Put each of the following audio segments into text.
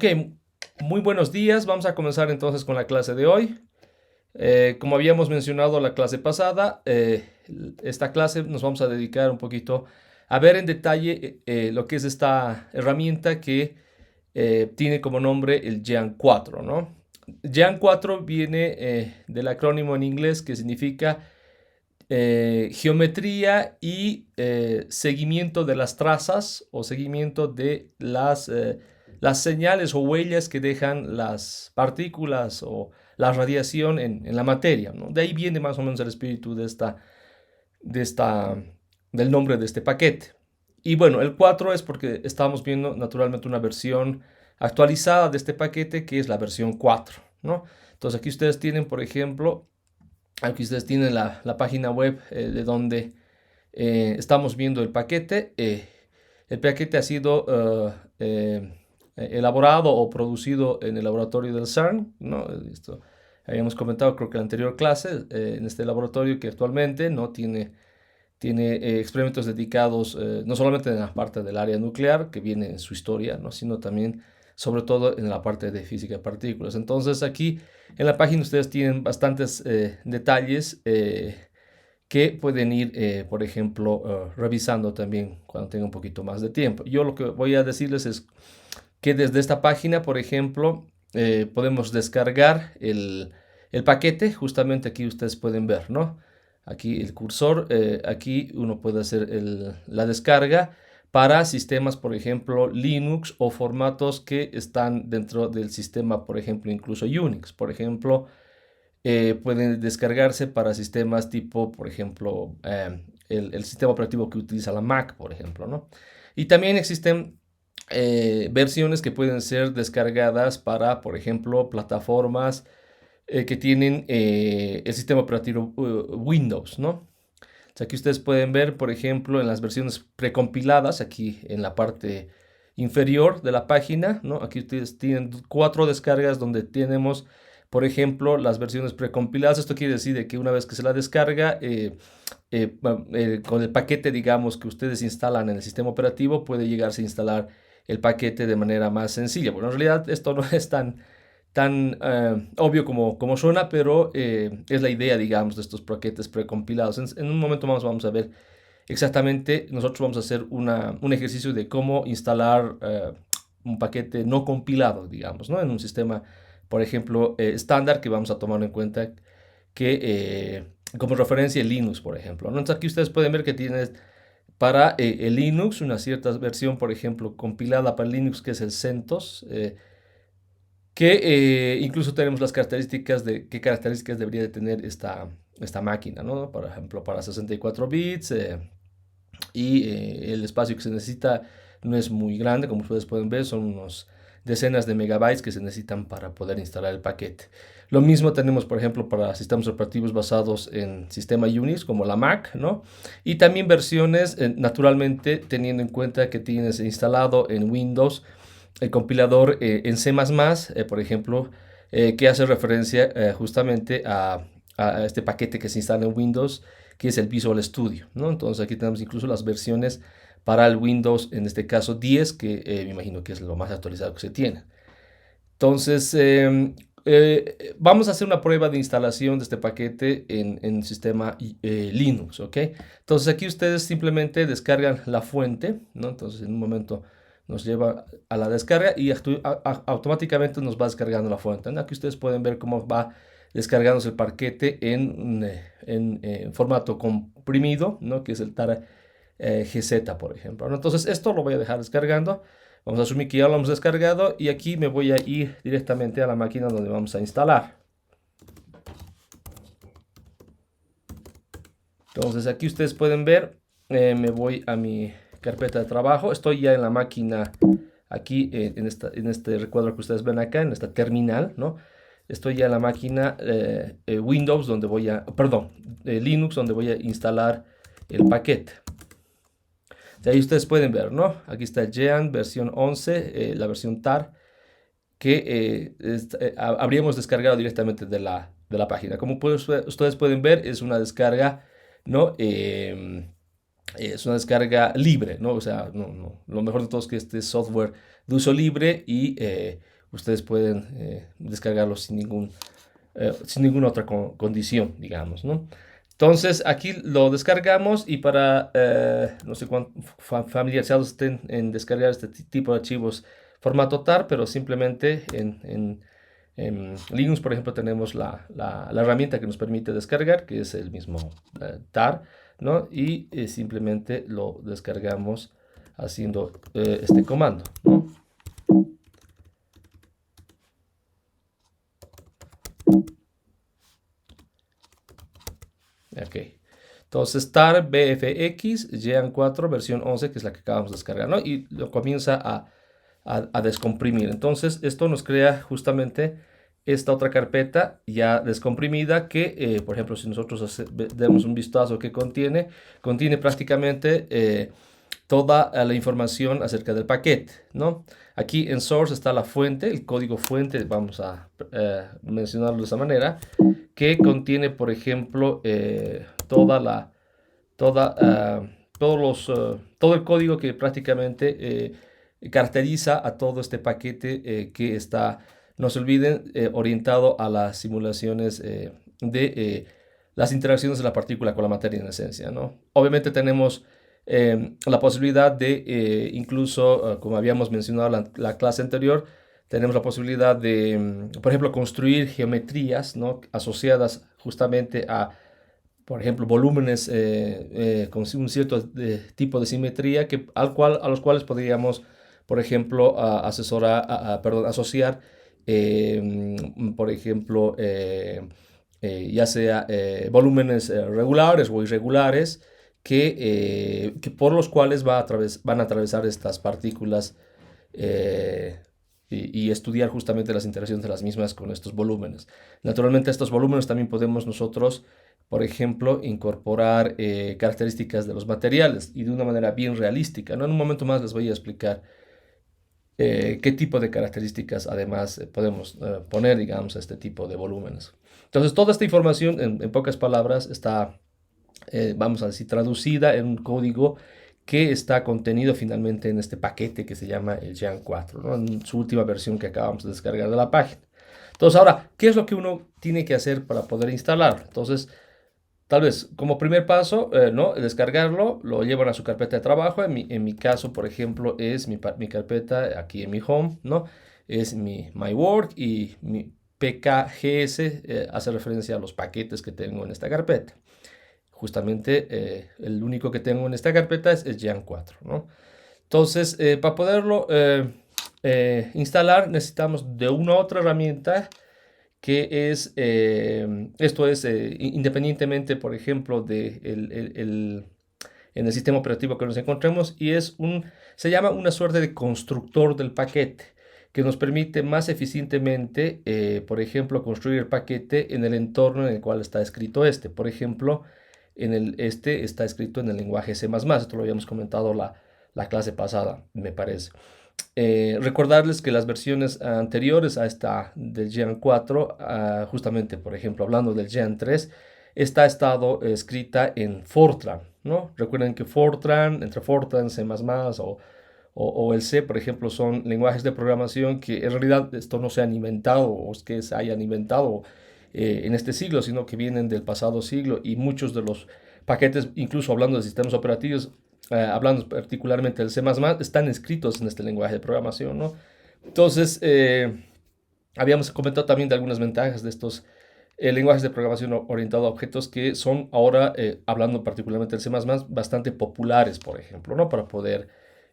Ok, muy buenos días. Vamos a comenzar entonces con la clase de hoy. Como habíamos mencionado la clase pasada, esta clase nos vamos a dedicar un poquito a ver en detalle lo que es esta herramienta que tiene como nombre el GEAN 4, ¿no? GEAN 4 viene del acrónimo en inglés que significa geometría y seguimiento de las trazas o seguimiento de las señales o huellas que dejan las partículas o la radiación en la materia, ¿no? De ahí viene más o menos el espíritu de esta, del nombre de este paquete. Y bueno, el 4 es porque estamos viendo naturalmente una versión actualizada de este paquete que es la versión 4, ¿no? Entonces aquí ustedes tienen, por ejemplo, aquí ustedes tienen la página web de donde estamos viendo el paquete. El paquete ha sido elaborado o producido en el laboratorio del CERN, ¿no? Esto habíamos comentado, creo que en la anterior clase, en este laboratorio que actualmente no tiene experimentos dedicados no solamente en la parte del área nuclear, que viene en su historia, ¿no? Sino también, sobre todo, en la parte de física de partículas. Entonces, aquí en la página ustedes tienen bastantes detalles que pueden ir, por ejemplo, revisando también cuando tengan un poquito más de tiempo. Yo lo que voy a decirles es que desde esta página, por ejemplo, podemos descargar el paquete. Justamente aquí ustedes pueden ver, ¿no? Aquí el cursor, aquí uno puede hacer la descarga para sistemas, por ejemplo, Linux o formatos que están dentro del sistema, por ejemplo, incluso Unix. Por ejemplo, pueden descargarse para sistemas tipo, por ejemplo, el sistema operativo que utiliza la Mac, por ejemplo, ¿no? Y también existen versiones que pueden ser descargadas para, por ejemplo, plataformas que tienen el sistema operativo Windows, ¿no? O sea, aquí ustedes pueden ver, por ejemplo, en las versiones precompiladas, aquí en la parte inferior de la página, ¿no? Aquí ustedes tienen 4 descargas donde tenemos, por ejemplo, las versiones precompiladas. Esto quiere decir de que una vez que se la descarga, con el paquete, digamos, que ustedes instalan en el sistema operativo, puede llegarse a instalar el paquete de manera más sencilla. Bueno, en realidad esto no es tan obvio como suena, pero es la idea, digamos, de estos paquetes precompilados. En un momento más vamos a ver exactamente, nosotros vamos a hacer un ejercicio de cómo instalar un paquete no compilado, digamos, ¿no? En un sistema, por ejemplo, estándar que vamos a tomar en cuenta que como referencia el Linux, por ejemplo, ¿no? Entonces aquí ustedes pueden ver que tienes para el Linux una cierta versión, por ejemplo, compilada para Linux, que es el CentOS, que incluso tenemos las características de qué características debería de tener esta máquina, ¿no? Por ejemplo, para 64 bits el espacio que se necesita no es muy grande, como ustedes pueden ver, son unos decenas de megabytes que se necesitan para poder instalar el paquete. Lo mismo tenemos, por ejemplo, para sistemas operativos basados en sistema Unix, como la Mac, ¿no? Y también versiones, naturalmente, teniendo en cuenta que tienes instalado en Windows el compilador en C++, por ejemplo, que hace referencia justamente a este paquete que se instala en Windows, que es el Visual Studio, ¿no? Entonces aquí tenemos incluso las versiones para el Windows, en este caso 10, que me imagino que es lo más actualizado que se tiene. Entonces, vamos a hacer una prueba de instalación de este paquete en sistema Linux, ¿ok? Entonces aquí ustedes simplemente descargan la fuente, ¿no? Entonces en un momento nos lleva a la descarga y automáticamente nos va descargando la fuente, ¿no? Aquí ustedes pueden ver cómo va descargándose el paquete en formato comprimido, ¿no? Que es el TAR GZ, por ejemplo, ¿no? Entonces esto lo voy a dejar descargando. Vamos a asumir que ya lo hemos descargado y aquí me voy a ir directamente a la máquina donde vamos a instalar. Entonces aquí ustedes pueden ver, me voy a mi carpeta de trabajo. Estoy ya en la máquina, aquí en este recuadro que ustedes ven acá, en esta terminal, ¿no? Estoy ya en la máquina Windows, donde voy a, perdón, Linux, donde voy a instalar el paquete. De ahí ustedes pueden ver, ¿no? Aquí está el Jean versión 11, la versión TAR, que habríamos descargado directamente de la página. Como ustedes pueden ver, es una descarga, ¿no? es una descarga libre, ¿no? O sea, lo mejor de todo es que este software de uso libre y ustedes pueden descargarlo sin ninguna otra condición, digamos, ¿no? Entonces aquí lo descargamos y para, no sé cuán familiarizados estén en descargar este tipo de archivos formato TAR, pero simplemente en Linux, por ejemplo, tenemos la herramienta que nos permite descargar, que es el mismo TAR, ¿no? Y simplemente lo descargamos haciendo este comando, ¿no? Ok. Entonces, tar bfx Jean 4 versión 11, que es la que acabamos de descargar, ¿no? Y lo comienza a descomprimir. Entonces, esto nos crea justamente esta otra carpeta ya descomprimida que, por ejemplo, si nosotros demos un vistazo que contiene prácticamente toda la información acerca del paquete, ¿no? Aquí en source está la fuente, el código fuente, vamos a mencionarlo de esa manera, que contiene, por ejemplo, toda, ah, todo el código que prácticamente caracteriza a todo este paquete que está, no se olviden, orientado a las simulaciones de las interacciones de la partícula con la materia en esencia, ¿no? Obviamente tenemos la posibilidad de, incluso, como habíamos mencionado en la clase anterior, tenemos la posibilidad de, por ejemplo, construir geometrías, ¿no? Asociadas justamente a, por ejemplo, volúmenes con un cierto tipo de simetría a los cuales podríamos, por ejemplo, perdón, asociar, por ejemplo, ya sea volúmenes regulares o irregulares que por los cuales van a atravesar estas partículas eh, y estudiar justamente las interacciones de las mismas con estos volúmenes. Naturalmente, estos volúmenes también podemos nosotros, por ejemplo, incorporar características de los materiales y de una manera bien realística, ¿no? En un momento más les voy a explicar qué tipo de características además podemos poner, digamos, a este tipo de volúmenes. Entonces, toda esta información, en pocas palabras, está, vamos a decir, traducida en un código que está contenido finalmente en este paquete que se llama el Jean 4, ¿no? En su última versión que acabamos de descargar de la página. Entonces, ahora, ¿qué es lo que uno tiene que hacer para poder instalarlo? Entonces, tal vez como primer paso, ¿no? Descargarlo, lo llevan a su carpeta de trabajo. En mi caso, por ejemplo, es mi carpeta aquí en mi home, ¿no? Es my work y mi pkgs hace referencia a los paquetes que tengo en esta carpeta. Justamente el único que tengo en esta carpeta es Jean 4, ¿no? Entonces, para poderlo instalar necesitamos de una otra herramienta que es, esto es independientemente, por ejemplo, en el sistema operativo que nos encontremos, y se llama una suerte de constructor del paquete, que nos permite más eficientemente, por ejemplo, construir el paquete en el entorno en el cual está escrito este. Por ejemplo, este está escrito en el lenguaje C++, esto lo habíamos comentado la clase pasada, me parece. Recordarles que las versiones anteriores a esta del Jean 4, justamente, por ejemplo, hablando del Jean 3, esta ha estado escrita en Fortran, ¿no? Recuerden que entre Fortran, C++ o el C, por ejemplo, son lenguajes de programación que en realidad esto no se han inventado o es que se hayan inventado en este siglo, sino que vienen del pasado siglo y muchos de los paquetes, incluso hablando de sistemas operativos, hablando particularmente del C++, están escritos en este lenguaje de programación, ¿no? Entonces, habíamos comentado también de algunas ventajas de estos lenguajes de programación orientado a objetos que son ahora, hablando particularmente del C++, bastante populares, por ejemplo, ¿no? Para poder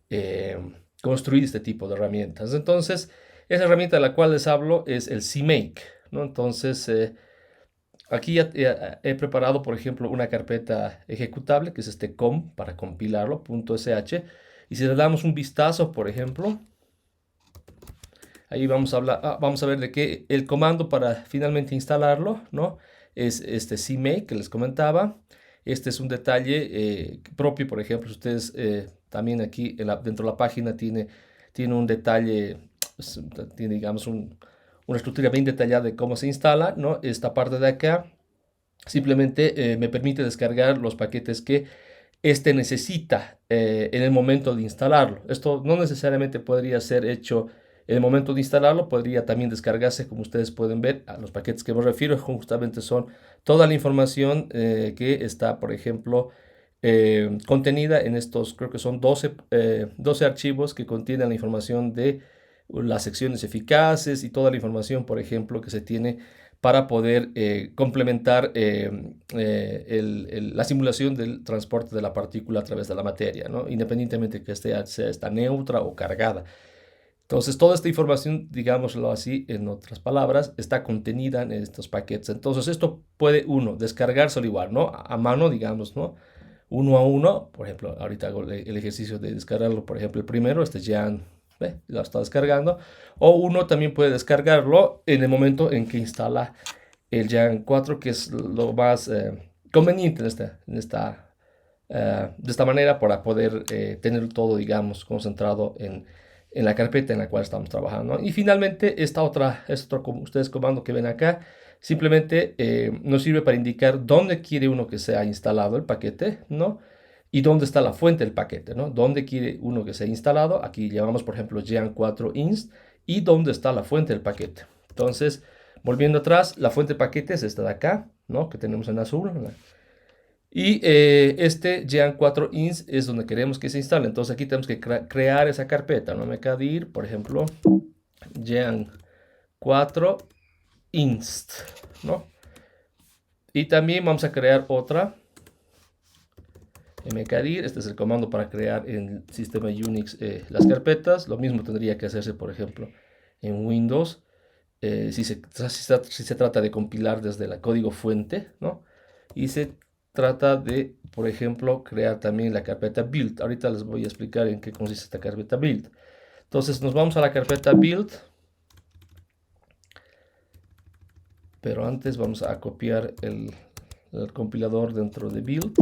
eh, construir este tipo de herramientas. Entonces, esa herramienta de la cual les hablo es el CMake, ¿no? Entonces, aquí ya he preparado, por ejemplo, una carpeta ejecutable, que es este com para compilarlo, .sh. Y si le damos un vistazo, por ejemplo, ahí vamos a ver de que el comando para finalmente instalarlo, ¿no? Es este CMake que les comentaba. Este es un detalle propio, por ejemplo, si ustedes también aquí dentro de la página tiene un detalle, pues, tiene, digamos, una estructura bien detallada de cómo se instala, ¿no? Esta parte de acá simplemente me permite descargar los paquetes que este necesita en el momento de instalarlo. Esto no necesariamente podría ser hecho en el momento de instalarlo, podría también descargarse, como ustedes pueden ver, a los paquetes que me refiero, justamente son toda la información que está, por ejemplo, contenida en estos, creo que son 12 archivos que contienen la información de las secciones eficaces y toda la información, por ejemplo, que se tiene para poder complementar la simulación del transporte de la partícula a través de la materia, ¿no? Independientemente que sea esta neutra o cargada. Entonces, toda esta información, digámoslo así, en otras palabras, está contenida en estos paquetes. Entonces, esto puede uno descargárselo igual, ¿no? A mano, digamos, ¿no? Uno a uno. Por ejemplo, ahorita hago el ejercicio de descargarlo, por ejemplo, el primero, este ya lo está descargando. O uno también puede descargarlo en el momento en que instala el Jan 4, que es lo más conveniente de esta manera para poder tener todo, digamos, concentrado en la carpeta en la cual estamos trabajando, ¿no? Y finalmente, este otro, como ustedes comando que ven acá, simplemente nos sirve para indicar dónde quiere uno que sea instalado el paquete, ¿no? Y dónde está la fuente del paquete, ¿no? Dónde quiere uno que sea instalado. Aquí llamamos, por ejemplo, Jan4inst y dónde está la fuente del paquete. Entonces, volviendo atrás, la fuente del paquete es esta de acá, ¿no? Que tenemos en azul, ¿no? Y este Jan4inst es donde queremos que se instale. Entonces aquí tenemos que crear esa carpeta, ¿no? mkdir, por ejemplo, Jan4inst, ¿no? Y también vamos a crear otra mkdir. Este es el comando para crear en el sistema Unix las carpetas. Lo mismo tendría que hacerse, por ejemplo, en Windows. Si se trata de compilar desde el código fuente, ¿no? Y se trata de, por ejemplo, crear también la carpeta build. Ahorita les voy a explicar en qué consiste esta carpeta build. Entonces nos vamos a la carpeta build. Pero antes vamos a copiar el compilador dentro de build.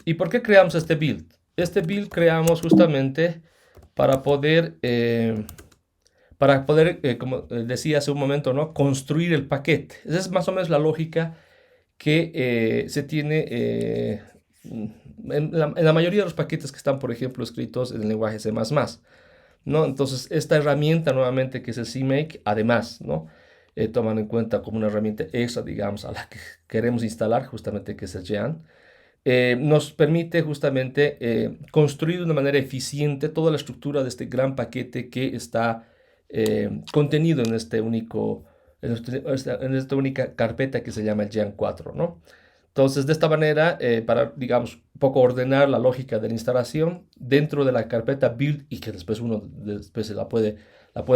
¿Y por qué creamos este build? Este build creamos justamente para poder como decía hace un momento, ¿no? Construir el paquete. Esa es más o menos la lógica que se tiene en la mayoría de los paquetes que están, por ejemplo, escritos en el lenguaje C++, ¿no? Entonces, esta herramienta nuevamente que es el CMake, además, ¿no? Toman en cuenta como una herramienta extra, digamos, a la que queremos instalar, justamente que es el Jan. Nos permite justamente construir de una manera eficiente toda la estructura de este gran paquete que está contenido en en esta única carpeta que se llama el Jan 4, ¿no? Entonces, de esta manera, para, digamos, un poco ordenar la lógica de la instalación dentro de la carpeta build y que después uno después la puede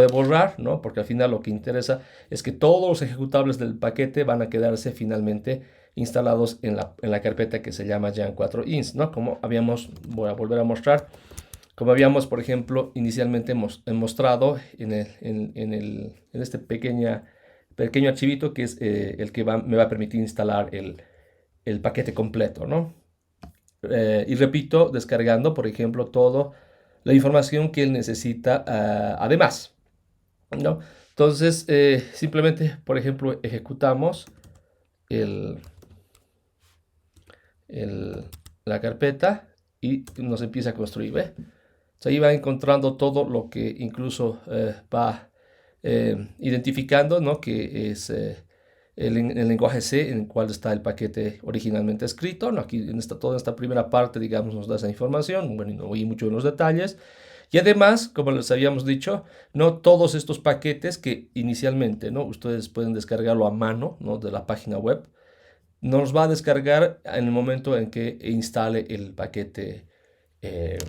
borrar, ¿no? Porque al final lo que interesa es que todos los ejecutables del paquete van a quedarse finalmente instalados en la carpeta que se llama Jan4inst, ¿no? Como voy a volver a mostrar, como habíamos, por ejemplo, inicialmente mostrado en este pequeño archivito que es el que me va a permitir instalar el paquete completo, ¿no? Y repito, descargando, por ejemplo, toda la información que él necesita además, ¿no? Entonces, simplemente, por ejemplo, ejecutamos la carpeta y nos empieza a construir, ¿ve? Entonces, ahí va encontrando todo lo que incluso va identificando, ¿no? Que es el lenguaje C en el cual está el paquete originalmente escrito, ¿no? Aquí toda esta primera parte, digamos, nos da esa información. Bueno, no voy mucho en los detalles. Y además, como les habíamos dicho, no todos estos paquetes que inicialmente, ¿no? Ustedes pueden descargarlo a mano, ¿no? De la página web. Nos va a descargar en el momento en que instale el paquete eh,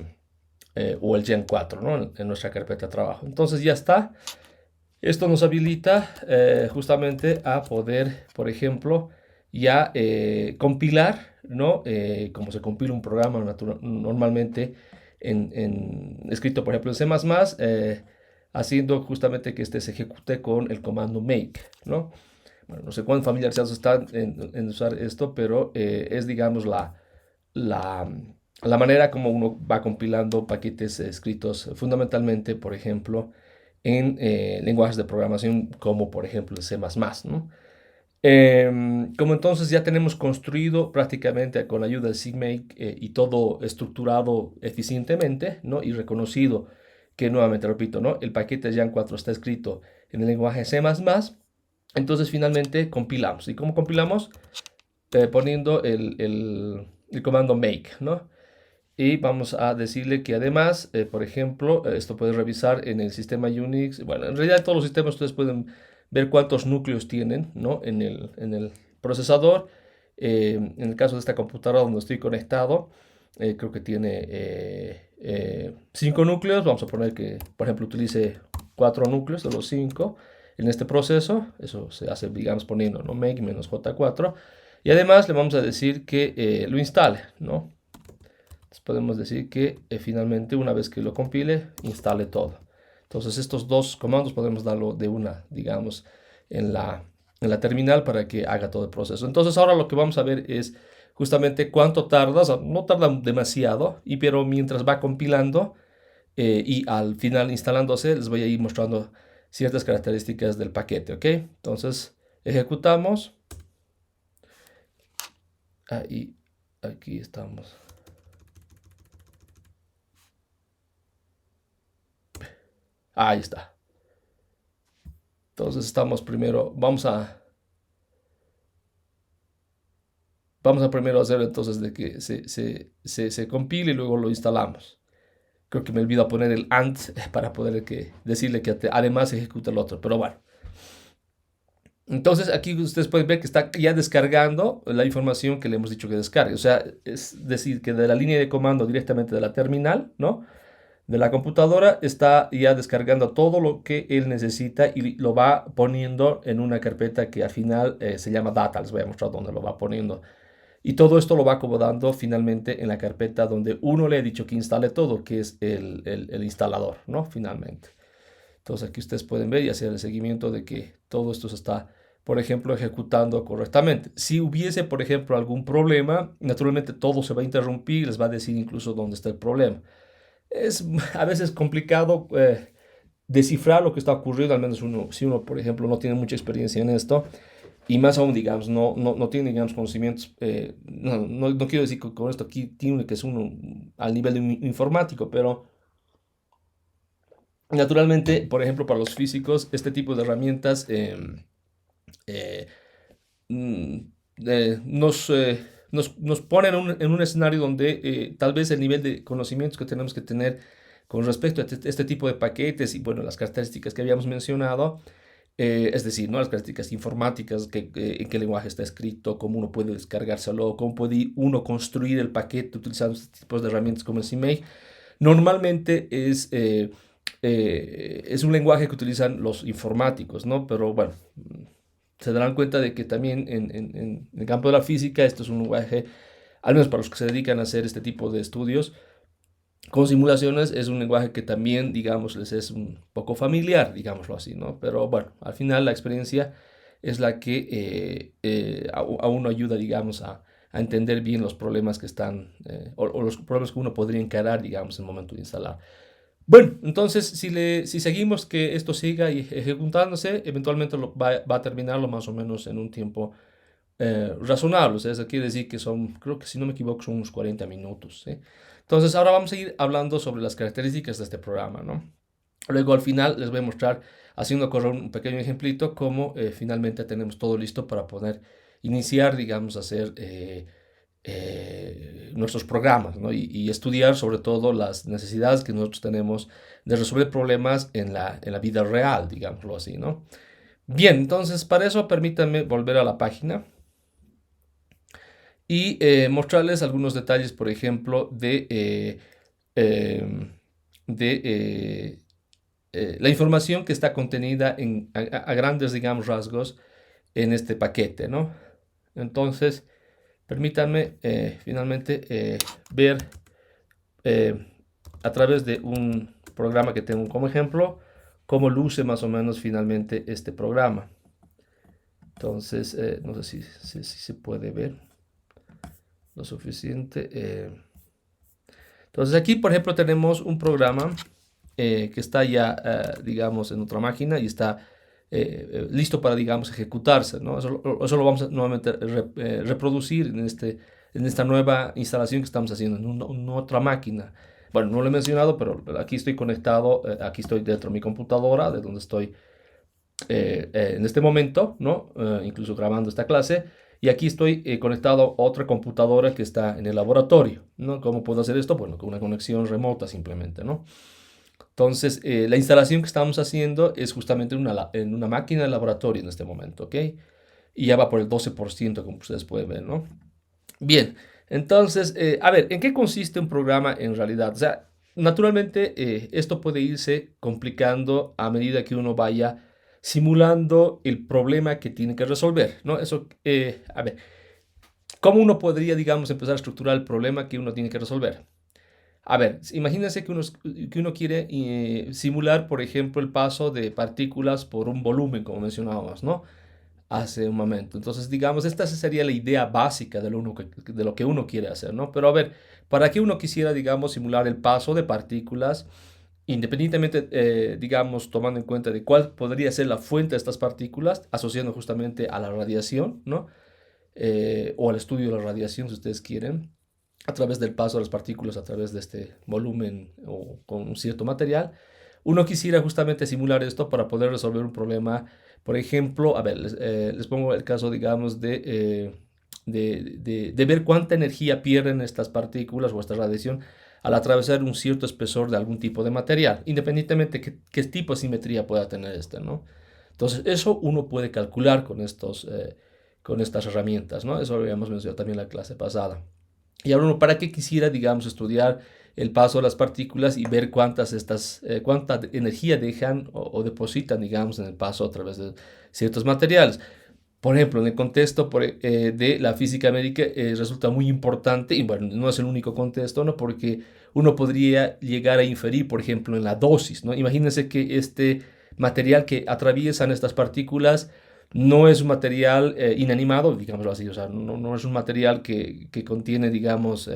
o el Gen 4, ¿no? En nuestra carpeta de trabajo. Entonces ya está. Esto nos habilita justamente a poder, por ejemplo, ya compilar, ¿no? Como se compila un programa normalmente escrito, por ejemplo, en C++, haciendo justamente que este se ejecute con el comando make, ¿no? Bueno, no sé cuán familiarizados están en usar esto, pero es, digamos, la manera como uno va compilando paquetes escritos fundamentalmente, por ejemplo, en lenguajes de programación como, por ejemplo, el C++, ¿no? Como entonces ya tenemos construido prácticamente con la ayuda de SIGMake y todo estructurado eficientemente, ¿no? Y reconocido que nuevamente repito, ¿no? El paquete Jan 4 está escrito en el lenguaje C++, entonces finalmente compilamos. ¿Y cómo compilamos? Poniendo el comando make, ¿no? Y vamos a decirle que además, por ejemplo, esto puede revisar en el sistema Unix. Bueno, en realidad todos los sistemas ustedes pueden ver cuántos núcleos tienen, ¿no? En el procesador. En el caso de esta computadora donde estoy conectado, creo que tiene 5 núcleos. Vamos a poner que, por ejemplo, utilice 4 núcleos de los 5 en este proceso. Eso se hace, digamos, poniendo, ¿no? Make menos J4. Y además le vamos a decir que lo instale, ¿no? Entonces podemos decir que finalmente una vez que lo compile, instale todo. Entonces estos dos comandos podemos darlo de una, digamos, en la terminal para que haga todo el proceso. Entonces ahora lo que vamos a ver es justamente cuánto tarda, o sea, no tarda demasiado, pero mientras va compilando y al final instalándose, les voy a ir mostrando ciertas características del paquete, ¿ok? Entonces ejecutamos. Ahí, aquí estamos. Ahí está. Entonces estamos primero, vamos a primero hacer entonces de que se compile y luego lo instalamos. Creo que me olvido poner el AND para poder decirle que además ejecuta el otro, pero bueno. Entonces aquí ustedes pueden ver que está ya descargando la información que le hemos dicho que descargue. O sea, es decir, que de la línea de comando directamente de la terminal, ¿no? De la computadora está ya descargando todo lo que él necesita y lo va poniendo en una carpeta que al final se llama data. Les voy a mostrar dónde lo va poniendo. Y todo esto lo va acomodando finalmente en la carpeta donde uno le ha dicho que instale todo, que es el instalador, ¿no? Finalmente. Entonces aquí ustedes pueden ver y hacer el seguimiento de que todo esto se está, por ejemplo, ejecutando correctamente. Si hubiese, por ejemplo, algún problema, naturalmente todo se va a interrumpir, les va a decir incluso dónde está el problema. Es a veces complicado descifrar lo que está ocurriendo, al menos si uno, por ejemplo, no tiene mucha experiencia en esto, y más aún, digamos, no tiene, digamos, conocimientos, no quiero decir que con esto aquí tiene que ser uno al nivel de un informático, pero naturalmente, por ejemplo, para los físicos, este tipo de herramientas eh, mm, nos ponen en un escenario donde tal vez el nivel de conocimientos que tenemos que tener con respecto a este tipo de paquetes y, bueno, las características que habíamos mencionado, es decir, ¿no? Las características informáticas, en qué lenguaje está escrito, cómo uno puede descargárselo, cómo puede uno construir el paquete utilizando este tipo de herramientas como el CMake. Normalmente es un lenguaje que utilizan los informáticos, ¿no? Pero bueno, se darán cuenta de que también en el campo de la física esto es un lenguaje, al menos para los que se dedican a hacer este tipo de estudios, con simulaciones es un lenguaje que también, digamos, les es un poco familiar, digámoslo así, ¿no? Pero bueno, al final la experiencia es la que a uno ayuda, digamos, a entender bien los problemas que están, o los problemas que uno podría encarar, digamos, en el momento de instalar. Bueno, entonces, si seguimos que esto siga ejecutándose, eventualmente va a terminarlo más o menos en un tiempo razonable. O sea, eso quiere decir que son, creo que si no me equivoco, son unos 40 minutos, ¿sí? Entonces, ahora vamos a ir hablando sobre las características de este programa, ¿no? Luego, al final, les voy a mostrar, haciendo correr un pequeño ejemplito, cómo finalmente tenemos todo listo para poder iniciar, digamos, a hacer nuestros programas, ¿no? Y estudiar sobre todo las necesidades que nosotros tenemos de resolver problemas en la vida real, digámoslo así, ¿no? Bien, entonces para eso permítanme volver a la página y mostrarles algunos detalles, por ejemplo, em, de la información que está contenida a grandes, digamos, rasgos en este paquete, ¿no? Entonces, permítanme finalmente ver eh, a través de un programa que tengo como ejemplo cómo luce más o menos finalmente este programa. Entonces, no sé si se puede ver lo suficiente. Entonces aquí, por ejemplo, tenemos un programa que está ya, digamos, en otra máquina y está listo para, digamos, ejecutarse, ¿no? Eso lo vamos a nuevamente reproducir en esta nueva instalación que estamos haciendo en otra máquina. Bueno, no lo he mencionado, pero aquí estoy conectado, aquí estoy dentro de mi computadora, de donde estoy en este momento, ¿no? Incluso grabando esta clase. Y aquí estoy conectado a otra computadora que está en el laboratorio, ¿no? ¿Cómo puedo hacer esto? Bueno, con una conexión remota simplemente, ¿no? Entonces, la instalación que estamos haciendo es justamente en una máquina de laboratorio en este momento, ¿ok? Y ya va por el 12%, como ustedes pueden ver, ¿no? Bien, entonces, a ver, ¿en qué consiste un programa en realidad? O sea, naturalmente, esto puede irse complicando a medida que uno vaya simulando el problema que tiene que resolver, ¿no? Eso, a ver, ¿cómo uno podría, digamos, empezar a estructurar el problema que uno tiene que resolver? A ver, imagínense que uno quiere simular, por ejemplo, el paso de partículas por un volumen, como mencionábamos, ¿no? Hace un momento. Entonces, digamos, esta sería la idea básica de lo que uno quiere hacer, ¿no? Pero a ver, para que uno quisiera, digamos, simular el paso de partículas, independientemente, digamos, tomando en cuenta de cuál podría ser la fuente de estas partículas, asociando justamente a la radiación, ¿no? O al estudio de la radiación, si ustedes quieren, a través del paso de las partículas a través de este volumen o con un cierto material. Uno quisiera justamente simular esto para poder resolver un problema. Por ejemplo, a ver, les pongo el caso, digamos, de ver cuánta energía pierden estas partículas o esta radiación al atravesar un cierto espesor de algún tipo de material, independientemente qué tipo de simetría pueda tener este, ¿no? Entonces, eso uno puede calcular con estas herramientas, ¿no? Eso lo habíamos mencionado también en la clase pasada. Y ahora uno, ¿para qué quisiera, digamos, estudiar el paso de las partículas y ver cuánta energía dejan o depositan, digamos, en el paso a través de ciertos materiales? Por ejemplo, en el contexto de la física médica resulta muy importante, y bueno, no es el único contexto, ¿no? Porque uno podría llegar a inferir, por ejemplo, en la dosis, ¿no? Imagínense que este material que atraviesan estas partículas no es un material inanimado, digámoslo así, o sea, no es un material que contiene, digamos,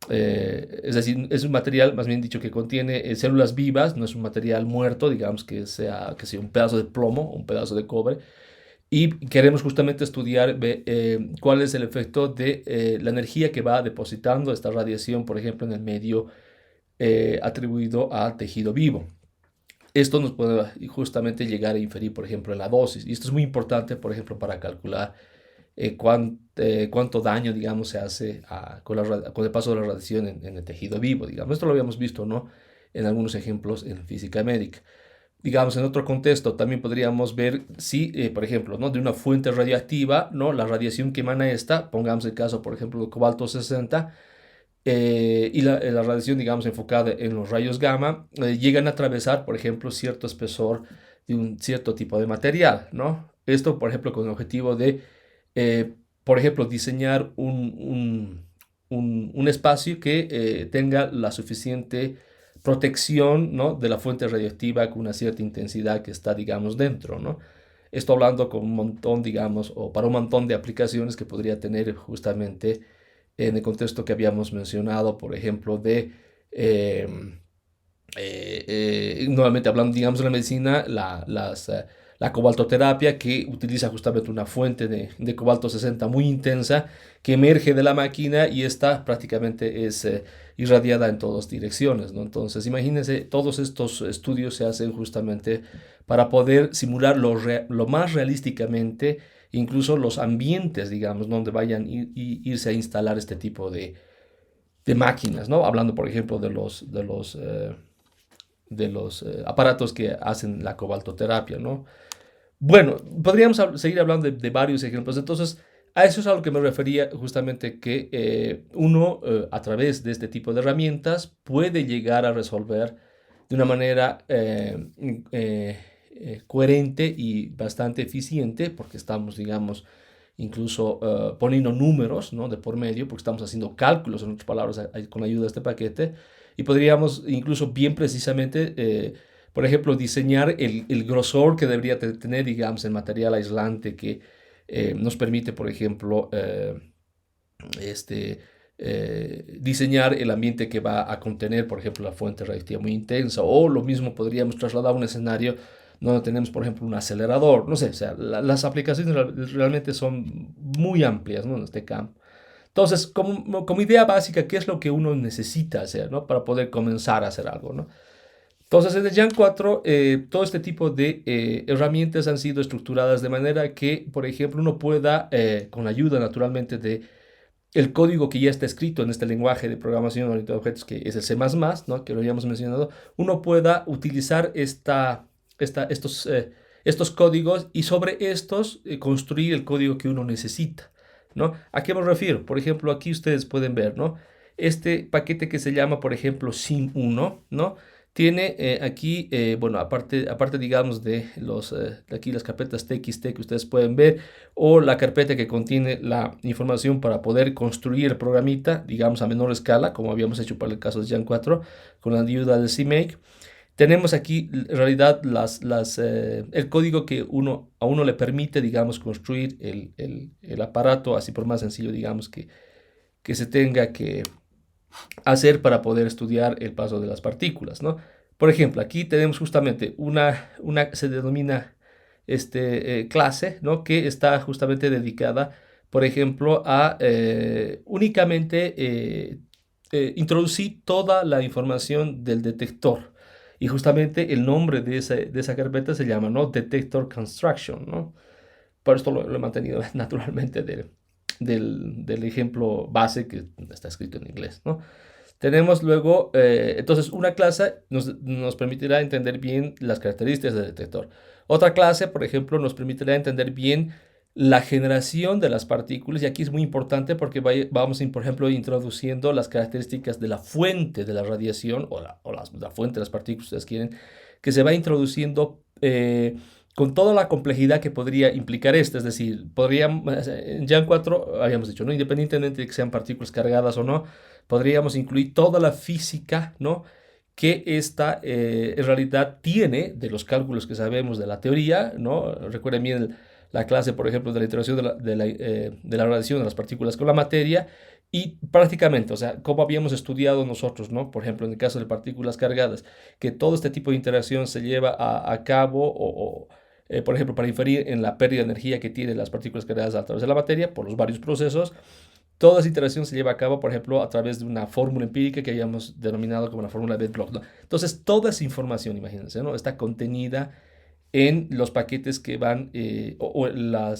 es decir, es un material, más bien dicho, que contiene células vivas, no es un material muerto, digamos que sea un pedazo de plomo, un pedazo de cobre, y queremos justamente estudiar cuál es el efecto de la energía que va depositando esta radiación, por ejemplo, en el medio atribuido al tejido vivo. Esto nos puede justamente llegar a inferir, por ejemplo, en la dosis. Y esto es muy importante, por ejemplo, para calcular cuánto daño, digamos, se hace con el paso de la radiación en el tejido vivo, digamos. Esto lo habíamos visto, ¿no? En algunos ejemplos en física médica. Digamos, en otro contexto también podríamos ver si, por ejemplo, ¿no? De una fuente radiactiva, ¿no? La radiación que emana esta, pongamos el caso, por ejemplo, de cobalto 60, y la radiación, digamos, enfocada en los rayos gamma, llegan a atravesar, por ejemplo, cierto espesor de un cierto tipo de material, ¿no? Esto, por ejemplo, con el objetivo de, por ejemplo, diseñar un espacio que tenga la suficiente protección, ¿no? De la fuente radiactiva con una cierta intensidad que está, digamos, dentro, ¿no? Esto hablando con un montón, digamos, o para un montón de aplicaciones que podría tener justamente en el contexto que habíamos mencionado, por ejemplo, eh, nuevamente hablando, digamos, de la medicina, la cobaltoterapia, que utiliza justamente una fuente de cobalto 60 muy intensa que emerge de la máquina y esta prácticamente es irradiada en todas direcciones, ¿no? Entonces, imagínense, todos estos estudios se hacen justamente para poder simular lo más realísticamente, incluso los ambientes, digamos, donde vayan a irse a instalar este tipo de máquinas, ¿no? Hablando, por ejemplo, de los aparatos que hacen la cobaltoterapia, ¿no? Bueno, podríamos seguir hablando de varios ejemplos. Entonces, a eso es a lo que me refería justamente que uno, a través de este tipo de herramientas, puede llegar a resolver de una manera coherente y bastante eficiente, porque estamos, digamos, incluso poniendo números, ¿no? De por medio, porque estamos haciendo cálculos, en otras palabras, con ayuda de este paquete, y podríamos incluso bien precisamente, por ejemplo, diseñar el grosor que debería tener, digamos, el material aislante que nos permite, por ejemplo, este, diseñar el ambiente que va a contener, por ejemplo, la fuente radiactiva muy intensa, o lo mismo podríamos trasladar a un escenario donde tenemos, por ejemplo, un acelerador, no sé, o sea, las aplicaciones realmente son muy amplias, ¿no? En este campo. Entonces, como idea básica, ¿qué es lo que uno necesita hacer, ¿no? Para poder comenzar a hacer algo, ¿no? Entonces, en el Jan 4, todo este tipo de herramientas han sido estructuradas de manera que, por ejemplo, uno pueda, con la ayuda naturalmente de el código que ya está escrito en este lenguaje de programación orientada a objetos, que es el C++, ¿no? Que lo habíamos mencionado, uno pueda utilizar estos códigos y sobre estos construir el código que uno necesita, ¿no? ¿A qué me refiero? Por ejemplo, aquí ustedes pueden ver, ¿no? Este paquete que se llama, por ejemplo, sim1, ¿no? Tiene aquí, bueno, aparte digamos de aquí las carpetas txt que ustedes pueden ver, o la carpeta que contiene la información para poder construir el programita, digamos a menor escala, como habíamos hecho para el caso de Jan 4, con la ayuda de CMake. Tenemos aquí en realidad el código que a uno le permite, digamos, construir el aparato, así por más sencillo, digamos, que se tenga que hacer para poder estudiar el paso de las partículas, ¿no? Por ejemplo, aquí tenemos justamente se denomina clase, ¿no? Que está justamente dedicada, por ejemplo, a únicamente introducir toda la información del detector. Y justamente el nombre de esa carpeta se llama, ¿no? Detector Construction, ¿no? Por esto lo he mantenido naturalmente del ejemplo base que está escrito en inglés, ¿no? Tenemos luego, entonces, una clase nos permitirá entender bien las características del detector. Otra clase, por ejemplo, nos permitirá entender bien la generación de las partículas. Y aquí es muy importante porque vamos, por ejemplo, introduciendo las características de la fuente de la radiación la fuente de las partículas, si ustedes quieren, que se va introduciendo con toda la complejidad que podría implicar esto. Es decir, en Jan 4 habíamos dicho, ¿no? Independientemente de que sean partículas cargadas o no, podríamos incluir toda la física, ¿no? Que esta en realidad tiene de los cálculos que sabemos de la teoría, ¿no? Recuerden bien la clase, por ejemplo, de la interacción de la radiación de las partículas con la materia y prácticamente, o sea, como habíamos estudiado nosotros, ¿no? Por ejemplo, en el caso de partículas cargadas, que todo este tipo de interacción se lleva a cabo por ejemplo, para inferir en la pérdida de energía que tienen las partículas cargadas a través de la materia por los varios procesos. Toda esa interacción se lleva a cabo, por ejemplo, a través de una fórmula empírica que habíamos denominado como la fórmula de Bloch, ¿no? Entonces, toda esa información, imagínense, ¿no? Está contenida en los paquetes que van,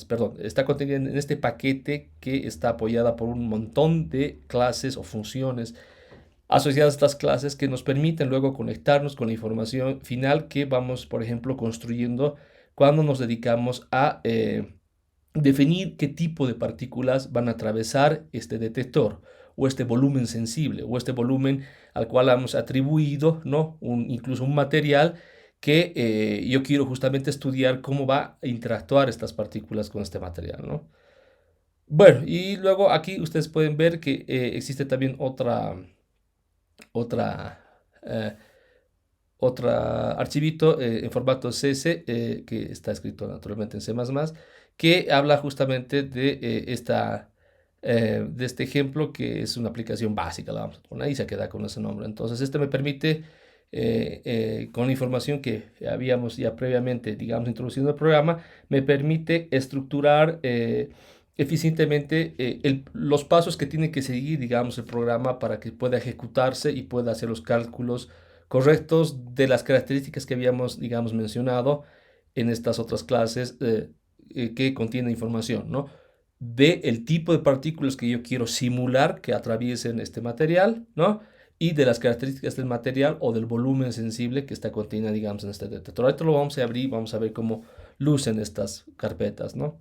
perdón, está contenida en este paquete que está apoyada por un montón de clases o funciones asociadas a estas clases que nos permiten luego conectarnos con la información final que vamos, por ejemplo, construyendo cuando nos dedicamos a definir qué tipo de partículas van a atravesar este detector o este volumen sensible o este volumen al cual hemos atribuido, ¿no? Incluso un material que yo quiero justamente estudiar cómo va a interactuar estas partículas con este material, ¿no? Bueno, y luego aquí ustedes pueden ver que existe también otra, eh, otra archivito en formato CS que está escrito naturalmente en C++, que habla justamente de este ejemplo que es una aplicación básica, la vamos a poner ahí, se queda con ese nombre. Entonces, este me permite, con la información que habíamos ya previamente, digamos, introducido en el programa, me permite estructurar eficientemente los pasos que tiene que seguir, digamos, el programa para que pueda ejecutarse y pueda hacer los cálculos correctos de las características que habíamos, digamos, mencionado en estas otras clases que contienen información, ¿no? De el tipo de partículas que yo quiero simular que atraviesen este material, ¿no? Y de las características del material o del volumen sensible que está contenida, digamos, en este detector. Ahorita lo vamos a abrir, vamos a ver cómo lucen estas carpetas, ¿no?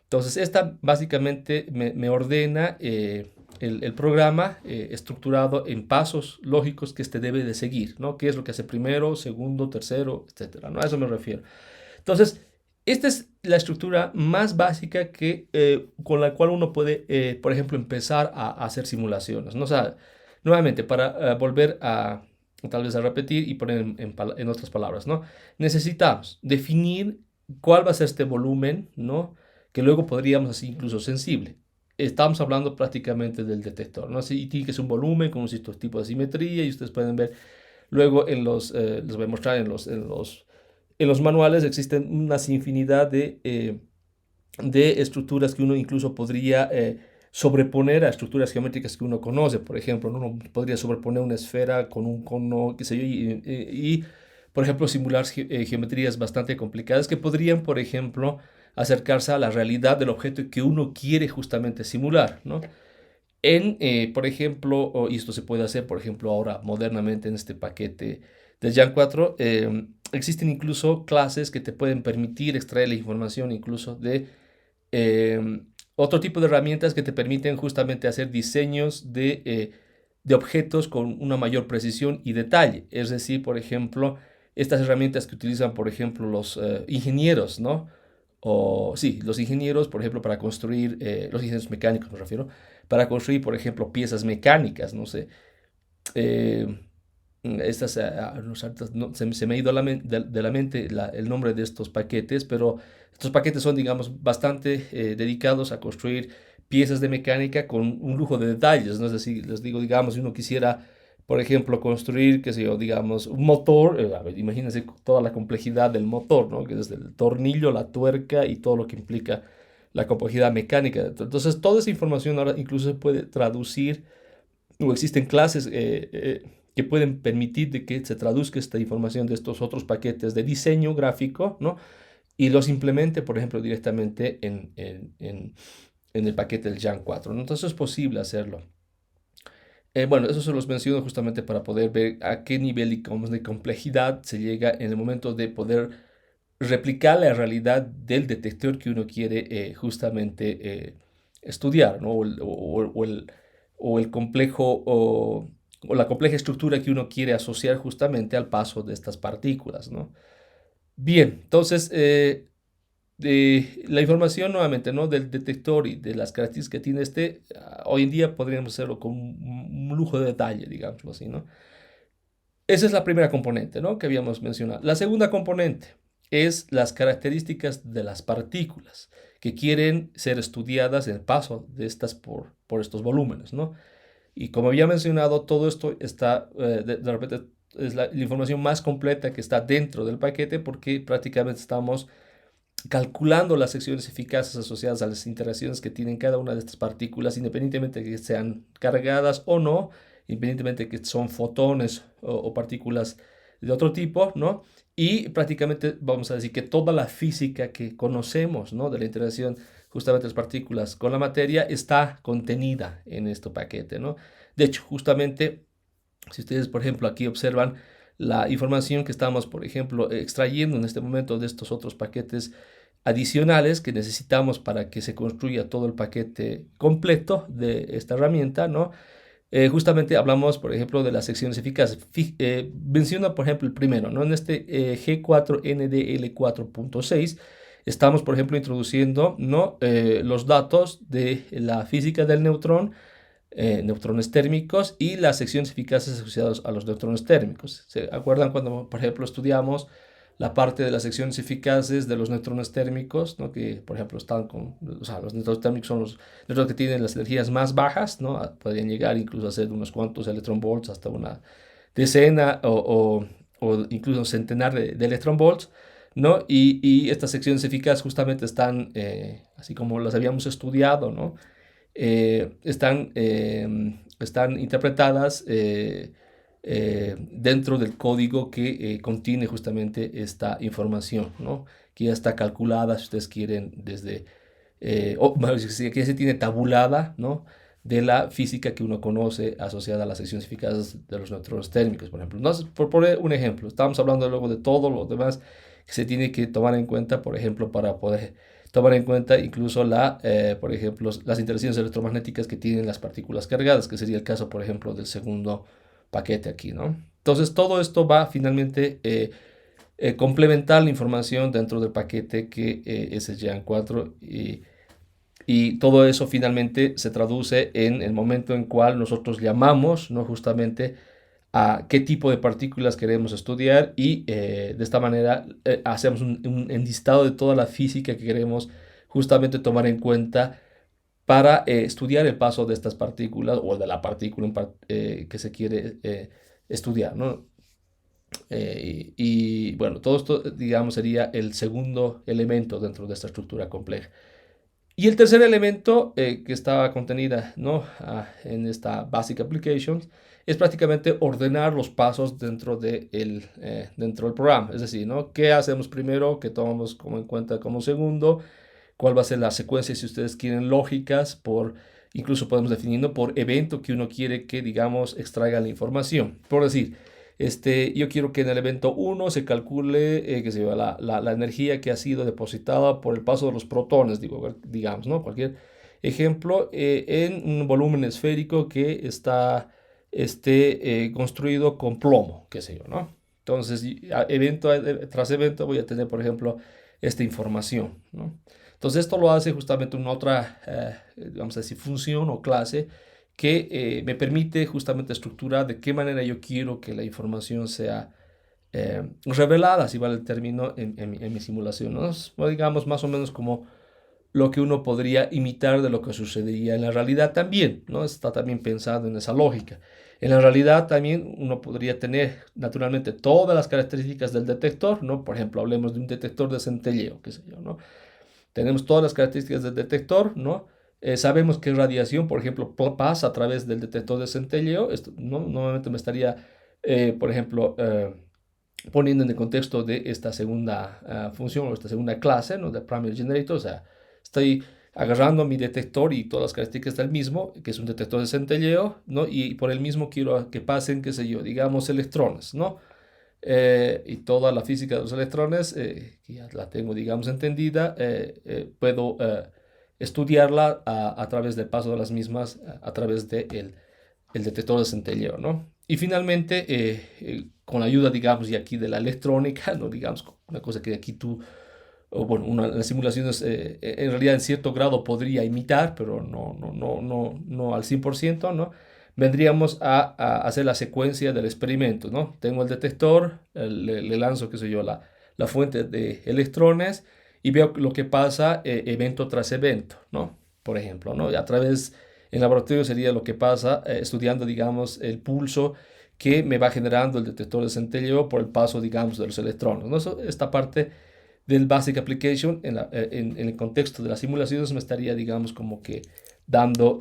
Entonces, esta básicamente me ordena el programa estructurado en pasos lógicos que este debe de seguir, ¿no? ¿Qué es lo que hace primero, segundo, tercero, etcétera, ¿no? A eso me refiero. Entonces, esta es la estructura más básica con la cual uno puede, por ejemplo, empezar a hacer simulaciones, ¿no? O sea, nuevamente, para volver tal vez a repetir y poner en otras palabras, ¿no? Necesitamos definir cuál va a ser este volumen, ¿no? Que luego podríamos así incluso sensible. Estamos hablando prácticamente del detector, ¿no? Y tiene que ser un volumen con un cierto tipo de simetría y ustedes pueden ver luego les voy a mostrar en los manuales existen una infinidad de estructuras que uno incluso podría sobreponer a estructuras geométricas que uno conoce. Por ejemplo, ¿no? Uno podría sobreponer una esfera con un cono, qué sé yo, por ejemplo, simular geometrías bastante complicadas que podrían, por ejemplo, acercarse a la realidad del objeto que uno quiere justamente simular, ¿no? Por ejemplo, y esto se puede hacer, por ejemplo, ahora modernamente en este paquete de Jan 4, existen incluso clases que te pueden permitir extraer la información incluso de otro tipo de herramientas que te permiten justamente hacer diseños de objetos con una mayor precisión y detalle. Es decir, por ejemplo, estas herramientas que utilizan, por ejemplo, los ingenieros, ¿no? O sí, los ingenieros, por ejemplo, para construir, los ingenieros mecánicos me refiero, para construir, por ejemplo, piezas mecánicas, no sé. eh, Estas, se me ha ido de la mente el nombre de estos paquetes, pero estos paquetes son, digamos, bastante dedicados a construir piezas de mecánica con un lujo de detalles, ¿no? Es decir, les digo, digamos, si uno quisiera, por ejemplo, construir, qué sé yo, digamos, un motor, a ver, imagínense toda la complejidad del motor, ¿no? Que desde el tornillo, la tuerca y todo lo que implica la complejidad mecánica. Entonces, toda esa información ahora incluso se puede traducir o existen clases que pueden permitir de que se traduzca esta información de estos otros paquetes de diseño gráfico, ¿no? Y los implemente, por ejemplo, directamente en el paquete del Jan 4, ¿no? Entonces es posible hacerlo. Bueno, eso se los menciono justamente para poder ver a qué nivel, digamos, de complejidad se llega en el momento de poder replicar la realidad del detector que uno quiere justamente estudiar, ¿no? O el complejo o la compleja estructura que uno quiere asociar justamente al paso de estas partículas, ¿no? Bien, entonces de la información nuevamente, ¿no? Del detector y de las características que tiene hoy en día podríamos hacerlo con un lujo de detalle, digámoslo así, ¿no? Esa es la primera componente, ¿no? Que habíamos mencionado. La segunda componente es las características de las partículas que quieren ser estudiadas en el paso de estas por estos volúmenes, ¿no? Y como había mencionado, todo esto está, de repente, es la información más completa que está dentro del paquete porque prácticamente estamos calculando las secciones eficaces asociadas a las interacciones que tienen cada una de estas partículas, independientemente de que sean cargadas o no, independientemente de que son fotones o partículas de otro tipo, ¿no? Y prácticamente vamos a decir que toda la física que conocemos, ¿no? De la interacción justamente de las partículas con la materia está contenida en este paquete, ¿no? De hecho, justamente, si ustedes, por ejemplo, aquí observan la información que estamos, por ejemplo, extrayendo en este momento de estos otros paquetes adicionales que necesitamos para que se construya todo el paquete completo de esta herramienta, ¿no? Justamente hablamos, por ejemplo, de las secciones eficaces. Menciona, por ejemplo, el primero, ¿no? En este G4NDL4.6 estamos, por ejemplo, introduciendo, ¿no? Los datos de la física del neutrón, neutrones térmicos y las secciones eficaces asociadas a los neutrones térmicos. ¿Se acuerdan cuando, por ejemplo, estudiamos la parte de las secciones eficaces de los neutrones térmicos, ¿no? Que, por ejemplo, están con, o sea, los neutrones térmicos son los neutrones que tienen las energías más bajas, ¿no? Podrían llegar incluso a ser unos cuantos electronvolts hasta una decena o incluso un centenar de electronvolts, ¿no? Y estas secciones eficaces justamente están, así como las habíamos estudiado, ¿no? Están interpretadas dentro del código que contiene justamente esta información, ¿no? Que ya está calculada, si ustedes quieren, bueno, que ya se tiene tabulada, ¿no? De la física que uno conoce asociada a las secciones eficaces de los neutrones térmicos, por ejemplo. Entonces, por poner un ejemplo, estamos hablando luego de todo lo demás que se tiene que tomar en cuenta, por ejemplo, para poder tomar en cuenta incluso por ejemplo, las interacciones electromagnéticas que tienen las partículas cargadas, que sería el caso, por ejemplo, del segundo paquete aquí, ¿no? Entonces, todo esto va finalmente complementar la información dentro del paquete que es el GEAN 4 y todo eso finalmente se traduce en el momento en cual nosotros llamamos, ¿no? Justamente a qué tipo de partículas queremos estudiar y de esta manera hacemos un enlistado de toda la física que queremos justamente tomar en cuenta para estudiar el paso de estas partículas o de la partícula que se quiere estudiar, ¿no? Y bueno, todo esto, digamos, sería el segundo elemento dentro de esta estructura compleja. Y el tercer elemento que estaba contenida, ¿no? En esta Basic Applications es prácticamente ordenar los pasos dentro del programa. Es decir, ¿no? ¿Qué hacemos primero? ¿Qué tomamos como en cuenta como segundo? ¿Cuál va a ser la secuencia si ustedes quieren lógicas? Incluso podemos definirlo por evento que uno quiere que, digamos, extraiga la información. Por decir, yo quiero que en el evento 1 se calcule que se la energía que ha sido depositada por el paso de los protones, digamos, ¿no? Cualquier ejemplo, en un volumen esférico que está construido con plomo, qué sé yo, ¿no? Entonces, evento tras evento voy a tener, por ejemplo, esta información, ¿no? Entonces, esto lo hace justamente una otra, vamos a decir, función o clase que me permite justamente estructurar de qué manera yo quiero que la información sea revelada, si vale el término, en mi simulación, ¿no? Digamos, más o menos como lo que uno podría imitar de lo que sucedería en la realidad también, ¿no? Está también pensado en esa lógica. En la realidad también uno podría tener naturalmente todas las características del detector, ¿no? Por ejemplo, hablemos de un detector de centelleo, qué sé yo, ¿no? Tenemos todas las características del detector, ¿no? Sabemos que radiación, por ejemplo, pasa a través del detector de centelleo. Esto, ¿no? Normalmente me estaría, por ejemplo, poniendo en el contexto de esta segunda función o esta segunda clase, ¿no? De primary generator. O sea, estoy agarrando mi detector y todas las características del mismo, que es un detector de centelleo, ¿no? Y por el mismo quiero que pasen, qué sé yo, digamos, electrones, ¿no? Y toda la física de los electrones, que ya la tengo, digamos, entendida, puedo estudiarla a través del paso de las mismas, a través del el detector de centelleo, ¿no? Y finalmente, con la ayuda, digamos, y aquí de la electrónica, ¿no? Digamos, una cosa que aquí tú, o bueno, las simulaciones en realidad en cierto grado podría imitar, pero no al 100%, ¿no? Vendríamos a hacer la secuencia del experimento, ¿no? Tengo el detector, le lanzo, qué sé yo, la fuente de electrones y veo lo que pasa evento tras evento, ¿no? Por ejemplo, ¿no? Y a través, en laboratorio sería lo que pasa estudiando, digamos, el pulso que me va generando el detector de centelleo por el paso, digamos, de los electrones, ¿no? Esta parte del Basic Application en el contexto de las simulaciones me estaría, digamos, como que dando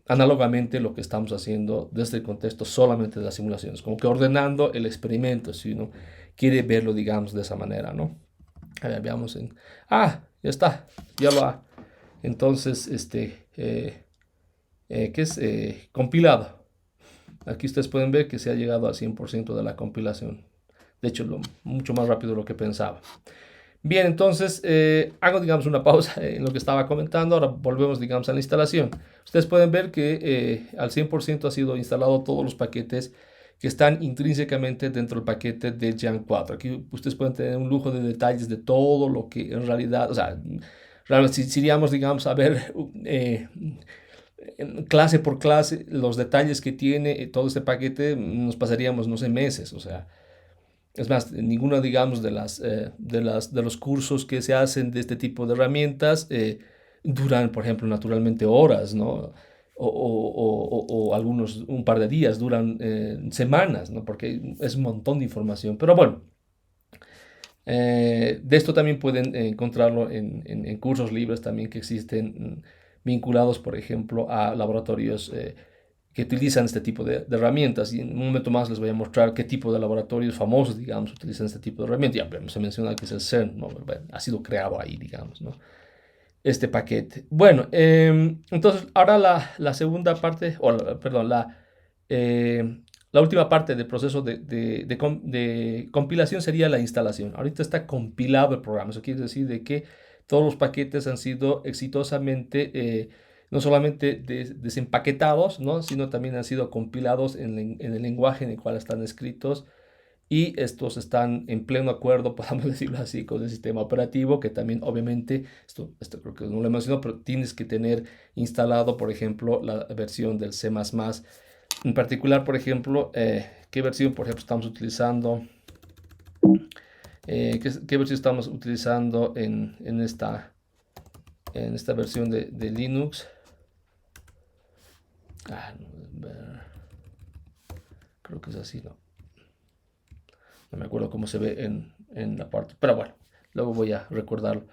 análogamente lo que estamos haciendo desde el contexto solamente de las simulaciones, como que ordenando el experimento, si uno quiere verlo, digamos, de esa manera, ¿no? A ver, veamos ya está, ya lo ha. Entonces, ¿qué es? Compilado. Aquí ustedes pueden ver que se ha llegado al 100% de la compilación. De hecho, mucho más rápido de lo que pensaba. Bien, entonces hago, digamos, una pausa en lo que estaba comentando. Ahora volvemos, digamos, a la instalación. Ustedes pueden ver que al 100% ha sido instalado todos los paquetes que están intrínsecamente dentro del paquete de Jan 4. Aquí ustedes pueden tener un lujo de detalles de todo lo que en realidad, o sea, realmente si iríamos, digamos, a ver clase por clase los detalles que tiene todo este paquete, nos pasaríamos, no sé, meses, o sea. Es más, ninguno, digamos, de los cursos que se hacen de este tipo de herramientas duran, por ejemplo, naturalmente horas, ¿no? O algunos, un par de días, duran semanas, ¿no? Porque es un montón de información. Pero bueno, de esto también pueden encontrarlo en cursos libres también que existen vinculados, por ejemplo, a laboratorios que utilizan este tipo de herramientas. Y en un momento más les voy a mostrar qué tipo de laboratorios famosos, digamos, utilizan este tipo de herramientas. Ya se menciona que es el CERN, ¿no? Bueno, ha sido creado ahí, digamos, ¿no? Este paquete. Bueno, entonces ahora la segunda parte, perdón, la última parte del proceso de compilación sería la instalación. Ahorita está compilado el programa. Eso quiere decir de que todos los paquetes han sido exitosamente no solamente desempaquetados, ¿no? Sino también han sido compilados en el lenguaje en el cual están escritos y estos están en pleno acuerdo, podemos decirlo así, con el sistema operativo, que también obviamente, esto creo que no lo he mencionado, pero tienes que tener instalado, por ejemplo, la versión del C++. En particular, por ejemplo, ¿qué versión, por ejemplo, estamos utilizando? ¿Qué versión estamos utilizando en esta versión de Linux? No, creo que es así, ¿no? No me acuerdo cómo se ve en la parte, pero bueno, luego voy a recordarlo.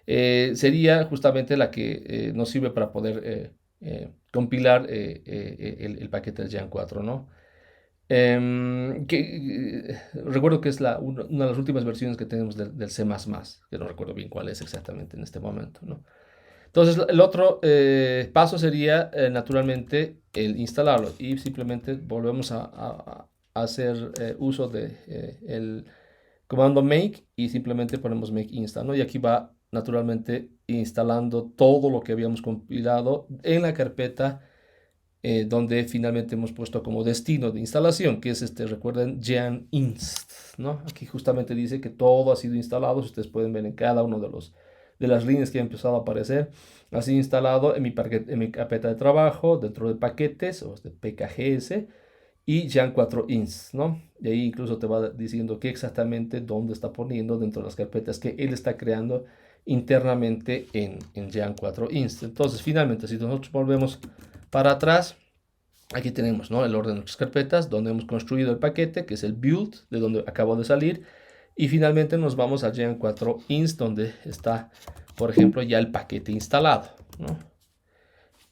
Sería justamente la que nos sirve para poder compilar el paquete del Jan 4, ¿no? Recuerdo que es una de las últimas versiones que tenemos del C++, que no recuerdo bien cuál es exactamente en este momento, ¿no? Entonces, el otro paso sería, naturalmente, el instalarlo y simplemente volvemos a hacer uso de el comando make y simplemente ponemos make install, ¿no? Y aquí va, naturalmente, instalando todo lo que habíamos compilado en la carpeta donde finalmente hemos puesto como destino de instalación, que es recuerden, Jan inst, ¿no? Aquí justamente dice que todo ha sido instalado, si ustedes pueden ver en cada uno de las líneas que han empezado a aparecer, ha sido instalado en mi carpeta de trabajo, dentro de paquetes, o de pkgs, y Jan 4 inst, ¿no? Y ahí incluso te va diciendo qué exactamente dónde está poniendo dentro de las carpetas que él está creando internamente en Jan 4 inst. Entonces, finalmente, si nosotros volvemos para atrás, aquí tenemos, ¿no?, el orden de nuestras carpetas, donde hemos construido el paquete, que es el build, de donde acabo de salir, y finalmente nos vamos a Jan 4 inst, donde está, por ejemplo, ya el paquete instalado, ¿no?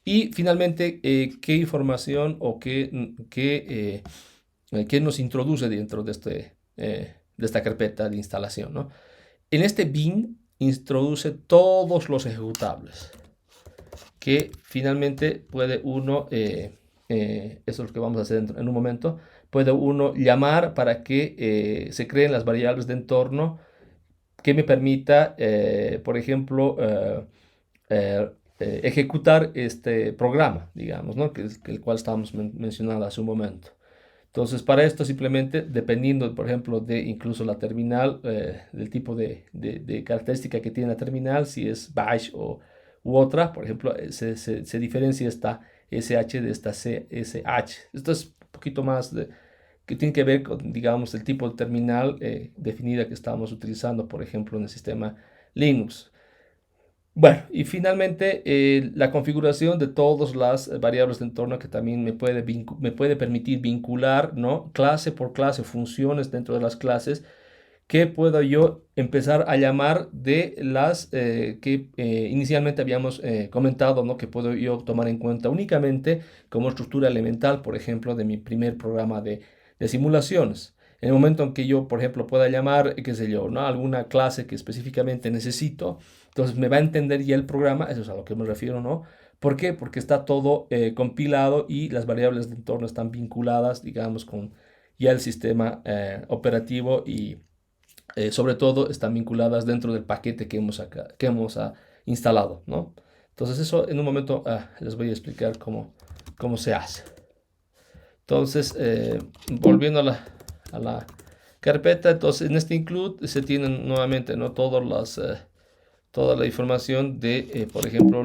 Y finalmente, ¿qué información o qué nos introduce dentro de esta carpeta de instalación, ¿no? En este bin introduce todos los ejecutables que finalmente puede uno, eso es lo que vamos a hacer en un momento, puede uno llamar para que se creen las variables de entorno que me permita, por ejemplo, ejecutar este programa, digamos, ¿no?, que es el cual estábamos mencionando hace un momento. Entonces, para esto simplemente, dependiendo, por ejemplo, de incluso la terminal, del tipo de característica que tiene la terminal, si es bash u otra, por ejemplo, se diferencia esta SH de esta CSH. Esto es un poquito más que tiene que ver con, digamos, el tipo de terminal definida que estamos utilizando, por ejemplo, en el sistema Linux. Bueno, y finalmente la configuración de todas las variables de entorno que también me puede permitir vincular, ¿no?, clase por clase, funciones dentro de las clases que puedo yo empezar a llamar de las que inicialmente habíamos comentado, ¿no?, que puedo yo tomar en cuenta únicamente como estructura elemental, por ejemplo, de mi primer programa de simulaciones. En el momento en que yo, por ejemplo, pueda llamar, qué sé yo, ¿no?, alguna clase que específicamente necesito, entonces me va a entender ya el programa, eso es a lo que me refiero, ¿no? ¿Por qué? Porque está todo compilado y las variables de entorno están vinculadas, digamos, con ya el sistema operativo y sobre todo están vinculadas dentro del paquete que hemos instalado, ¿no? Entonces eso en un momento les voy a explicar cómo se hace. Entonces, volviendo a la carpeta, entonces en este include se tienen nuevamente, ¿no?, toda la información de, por ejemplo,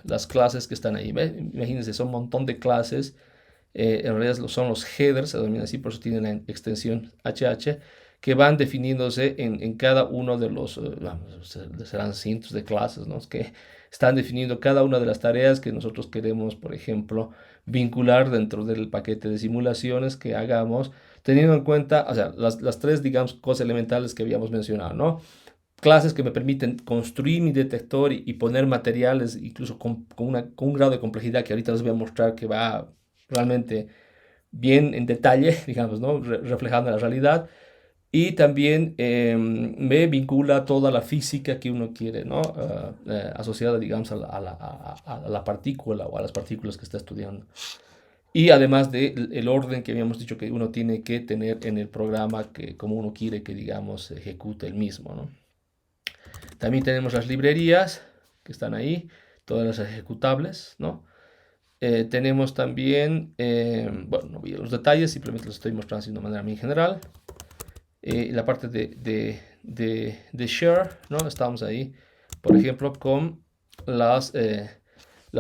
las clases que están ahí. Imagínense, son un montón de clases. En realidad son los headers, se denominan así, por eso tienen la extensión HH, que van definiéndose en cada uno de vamos, serán cientos de clases, ¿no?, que están definiendo cada una de las tareas que nosotros queremos, por ejemplo, vincular dentro del paquete de simulaciones que hagamos, teniendo en cuenta, o sea, las tres, digamos, cosas elementales que habíamos mencionado, ¿no? Clases que me permiten construir mi detector y poner materiales, incluso con un grado de complejidad que ahorita les voy a mostrar que va realmente bien en detalle, digamos, ¿no?, reflejando la realidad. Y también me vincula toda la física que uno quiere, ¿no?, asociada, digamos, a la partícula o a las partículas que está estudiando. Y además del orden que habíamos dicho que uno tiene que tener en el programa que como uno quiere que, digamos, se ejecute el mismo, ¿no? También tenemos las librerías que están ahí, todas las ejecutables, ¿no? Tenemos también, bueno, no voy a los detalles, simplemente los estoy mostrando así de una manera muy general. La parte de share, ¿no? Estamos ahí, por ejemplo, con las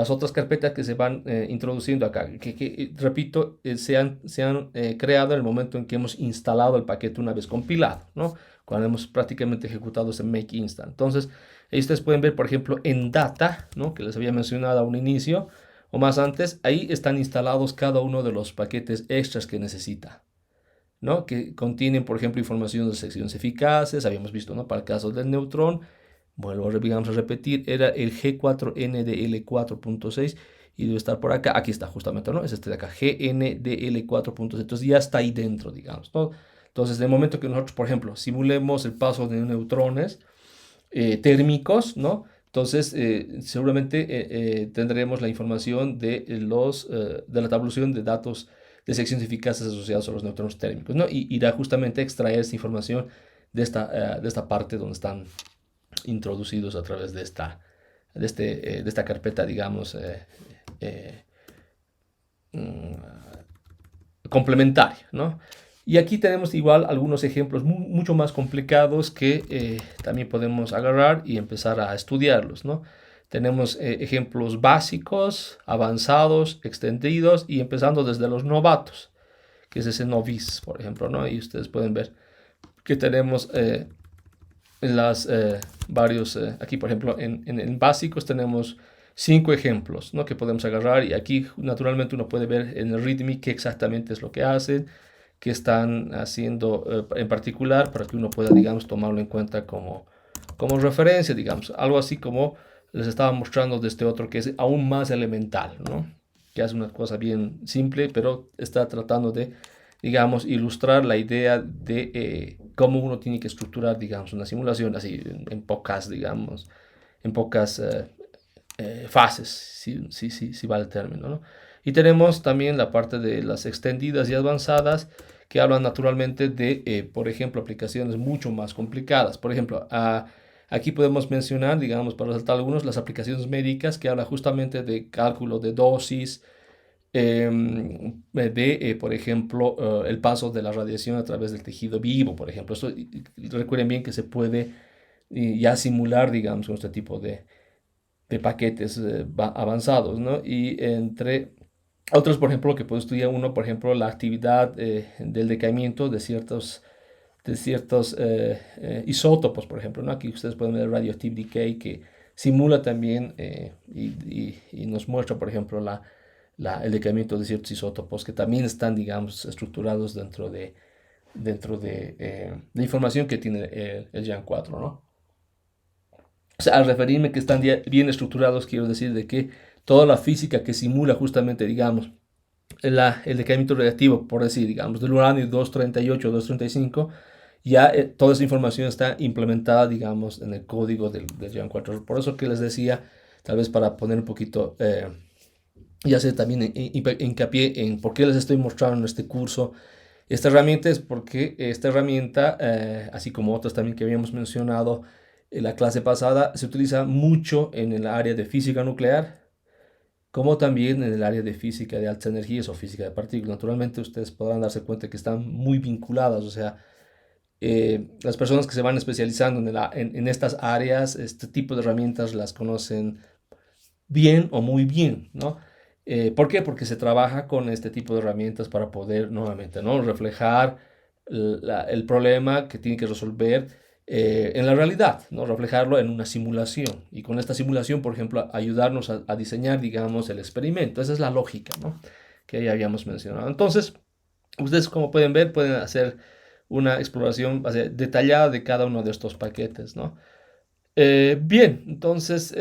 otras carpetas que se van introduciendo acá, que repito, se han creado en el momento en que hemos instalado el paquete una vez compilado, ¿no?, cuando hemos prácticamente ejecutado ese make instant. Entonces, ahí ustedes pueden ver, por ejemplo, en data, ¿no?, que les había mencionado a un inicio o más antes, ahí están instalados cada uno de los paquetes extras que necesita. ¿no? Que contienen, por ejemplo, información de secciones eficaces, habíamos visto, ¿no? Para el caso del neutrón, vamos a repetir, era el G4NDL4.6 y debe estar por acá, aquí está justamente, ¿no? Es este de acá, GNDL4.6, entonces ya está ahí dentro, digamos, ¿no? Entonces, en el momento que nosotros, por ejemplo, simulemos el paso de neutrones térmicos, ¿no? Entonces, seguramente tendremos la información de la tabulación de datos de secciones eficaces asociados a los neutrones térmicos, ¿no? Y irá justamente a extraer esta información de esta parte donde están introducidos a través de esta carpeta, digamos, eh, mm, complementaria, ¿no? Y aquí tenemos igual algunos ejemplos mucho más complicados que también podemos agarrar y empezar a estudiarlos, ¿no? Tenemos ejemplos básicos, avanzados, extendidos y empezando desde los novatos, que es ese novice, por ejemplo, ¿no? Y ustedes pueden ver que tenemos las varios, aquí por ejemplo en básicos tenemos 5 ejemplos, ¿no? Que podemos agarrar y aquí naturalmente uno puede ver en el README qué exactamente es lo que hacen, qué están haciendo en particular para que uno pueda, digamos, tomarlo en cuenta como referencia, digamos, algo así como les estaba mostrando de este otro que es aún más elemental, ¿no? Que hace una cosa bien simple, pero está tratando de, digamos, ilustrar la idea de cómo uno tiene que estructurar, digamos, una simulación así en pocas, digamos, en pocas fases, si va el término, ¿no? Y tenemos también la parte de las extendidas y avanzadas que hablan naturalmente de, por ejemplo, aplicaciones mucho más complicadas. Por ejemplo, aquí podemos mencionar, digamos, para resaltar algunos, las aplicaciones médicas que hablan justamente de cálculo de dosis, por ejemplo, el paso de la radiación a través del tejido vivo, por ejemplo. Esto, recuerden bien que se puede ya simular, digamos, con este tipo de paquetes avanzados, ¿no? Y entre otros, por ejemplo, que puede estudiar uno, por ejemplo, la actividad del decaimiento de ciertos isótopos, por ejemplo, ¿no? Aquí ustedes pueden ver Radioactive Decay que simula también y nos muestra, por ejemplo, el decaimiento de ciertos isótopos que también están, digamos, estructurados dentro de la información que tiene el Jan 4, ¿no? O sea, al referirme que están bien estructurados, quiero decir de que toda la física que simula justamente, digamos, el decaimiento radiactivo, por decir, digamos, del uranio 238, 235, ya toda esa información está implementada, digamos, en el código del Jan 4. Por eso que les decía, tal vez para poner un poquito, y hacer también hincapié en por qué les estoy mostrando en este curso esta herramienta, es porque esta herramienta, así como otras también que habíamos mencionado en la clase pasada, se utiliza mucho en el área de física nuclear, como también en el área de física de altas energías o física de partículas. Naturalmente ustedes podrán darse cuenta que están muy vinculadas, o sea, las personas que se van especializando en estas áreas, este tipo de herramientas las conocen bien o muy bien, ¿no? ¿Por qué? Porque se trabaja con este tipo de herramientas para poder nuevamente, ¿no? Reflejar el problema que tiene que resolver en la realidad, ¿no? Reflejarlo en una simulación. Y con esta simulación, por ejemplo, ayudarnos a diseñar, digamos, el experimento. Esa es la lógica, ¿no? Que ya habíamos mencionado. Entonces, ustedes, como pueden ver, pueden hacer una exploración detallada de cada uno de estos paquetes, ¿no? Bien, entonces,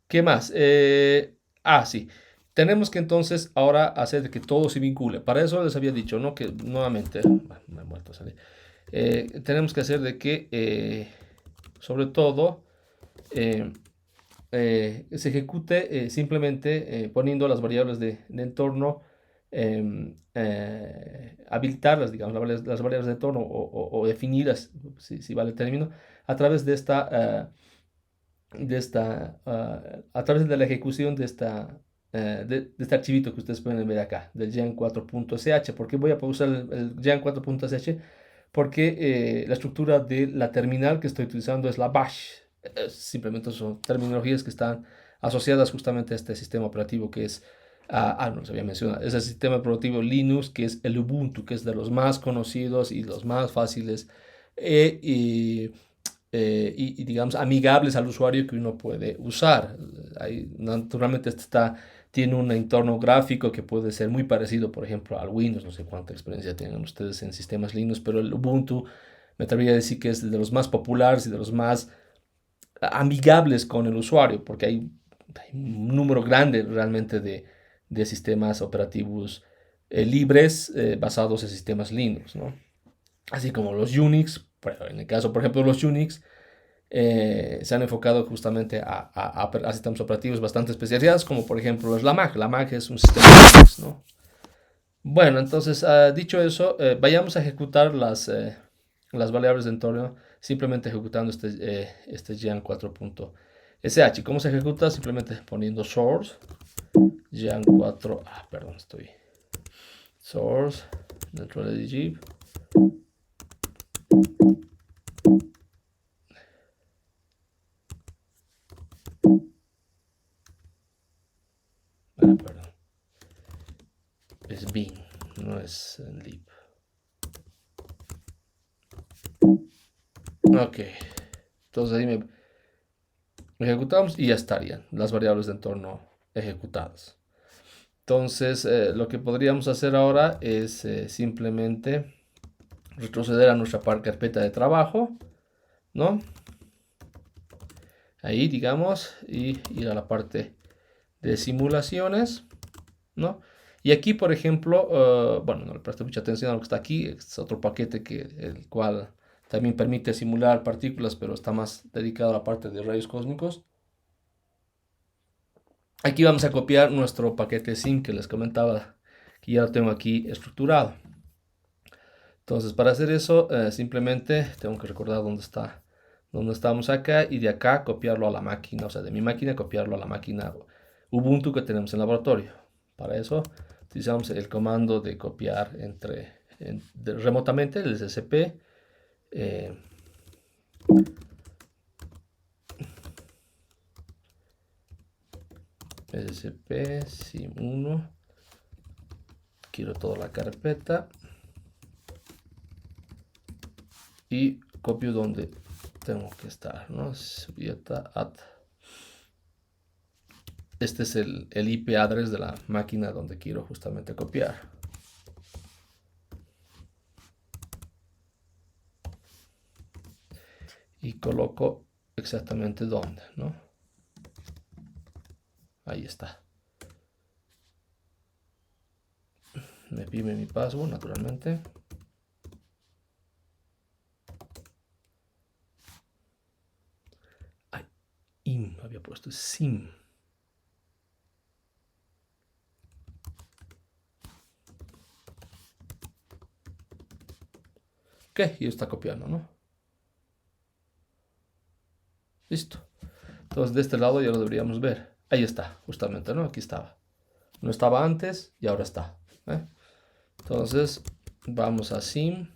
¿qué más? Sí. Tenemos que entonces ahora hacer de que todo se vincule. Para eso les había dicho, ¿no? Que nuevamente, me ha vuelto a salir. Tenemos que hacer de que, sobre todo, eh, se ejecute simplemente poniendo las variables de entorno, habilitarlas, digamos, las variables de entorno o definirlas, si vale el término, a través a través de la ejecución de este archivito que ustedes pueden ver acá, del gen4.sh. ¿Por qué voy a usar el gen4.sh? Porque la estructura de la terminal que estoy utilizando es la bash. Simplemente son terminologías que están asociadas justamente a este sistema operativo que es, no se había mencionado, es el sistema operativo Linux, que es el Ubuntu, que es de los más conocidos y los más fáciles. Digamos, amigables al usuario que uno puede usar. Ahí, naturalmente, este está tiene un entorno gráfico que puede ser muy parecido, por ejemplo, al Windows. No sé cuánta experiencia tienen ustedes en sistemas Linux, pero el Ubuntu me atrevería a decir que es de los más populares y de los más amigables con el usuario, porque hay un número grande realmente de sistemas operativos libres basados en sistemas Linux, ¿no? Así como los Unix, en el caso, por ejemplo, de los Unix, se han enfocado justamente a sistemas operativos bastante especializados, como por ejemplo es la Mac. La Mac es un sistema Linux, ¿no? Bueno, entonces, dicho eso, vayamos a ejecutar las variables de entorno simplemente ejecutando este Jan 4.sh. ¿Cómo se ejecuta? Simplemente poniendo source, Jan 4, perdón, estoy source, dentro de digib, perdón, es bin, no es lib. Ok, entonces ahí me ejecutamos y ya estarían las variables de entorno ejecutadas. Entonces, lo que podríamos hacer ahora es simplemente retroceder a nuestra carpeta de trabajo, ¿no? Ahí, digamos, y ir a la parte de simulaciones, ¿no? Y aquí, por ejemplo, bueno, no le presté mucha atención a lo que está aquí, es otro paquete el cual también permite simular partículas, pero está más dedicado a la parte de rayos cósmicos. Aquí vamos a copiar nuestro paquete sim que les comentaba, que ya lo tengo aquí estructurado. Entonces, para hacer eso, simplemente tengo que recordar dónde estamos acá y de acá copiarlo a la máquina, o sea, de mi máquina copiarlo a la máquina Ubuntu que tenemos en el laboratorio. Para eso utilizamos el comando de copiar remotamente, el SCP. SCP sim1, quiero toda la carpeta y copio donde tengo que estar, ¿no? Este es el IP address de la máquina donde quiero justamente copiar. Y coloco exactamente dónde, ¿no? Ahí está. Me pide mi password, naturalmente. Ay, había puesto sim. Ok, y está copiando, ¿no? Listo. Entonces de este lado ya lo deberíamos ver. Ahí está, justamente, ¿no? Aquí estaba. No estaba antes y ahora está. Entonces vamos a sim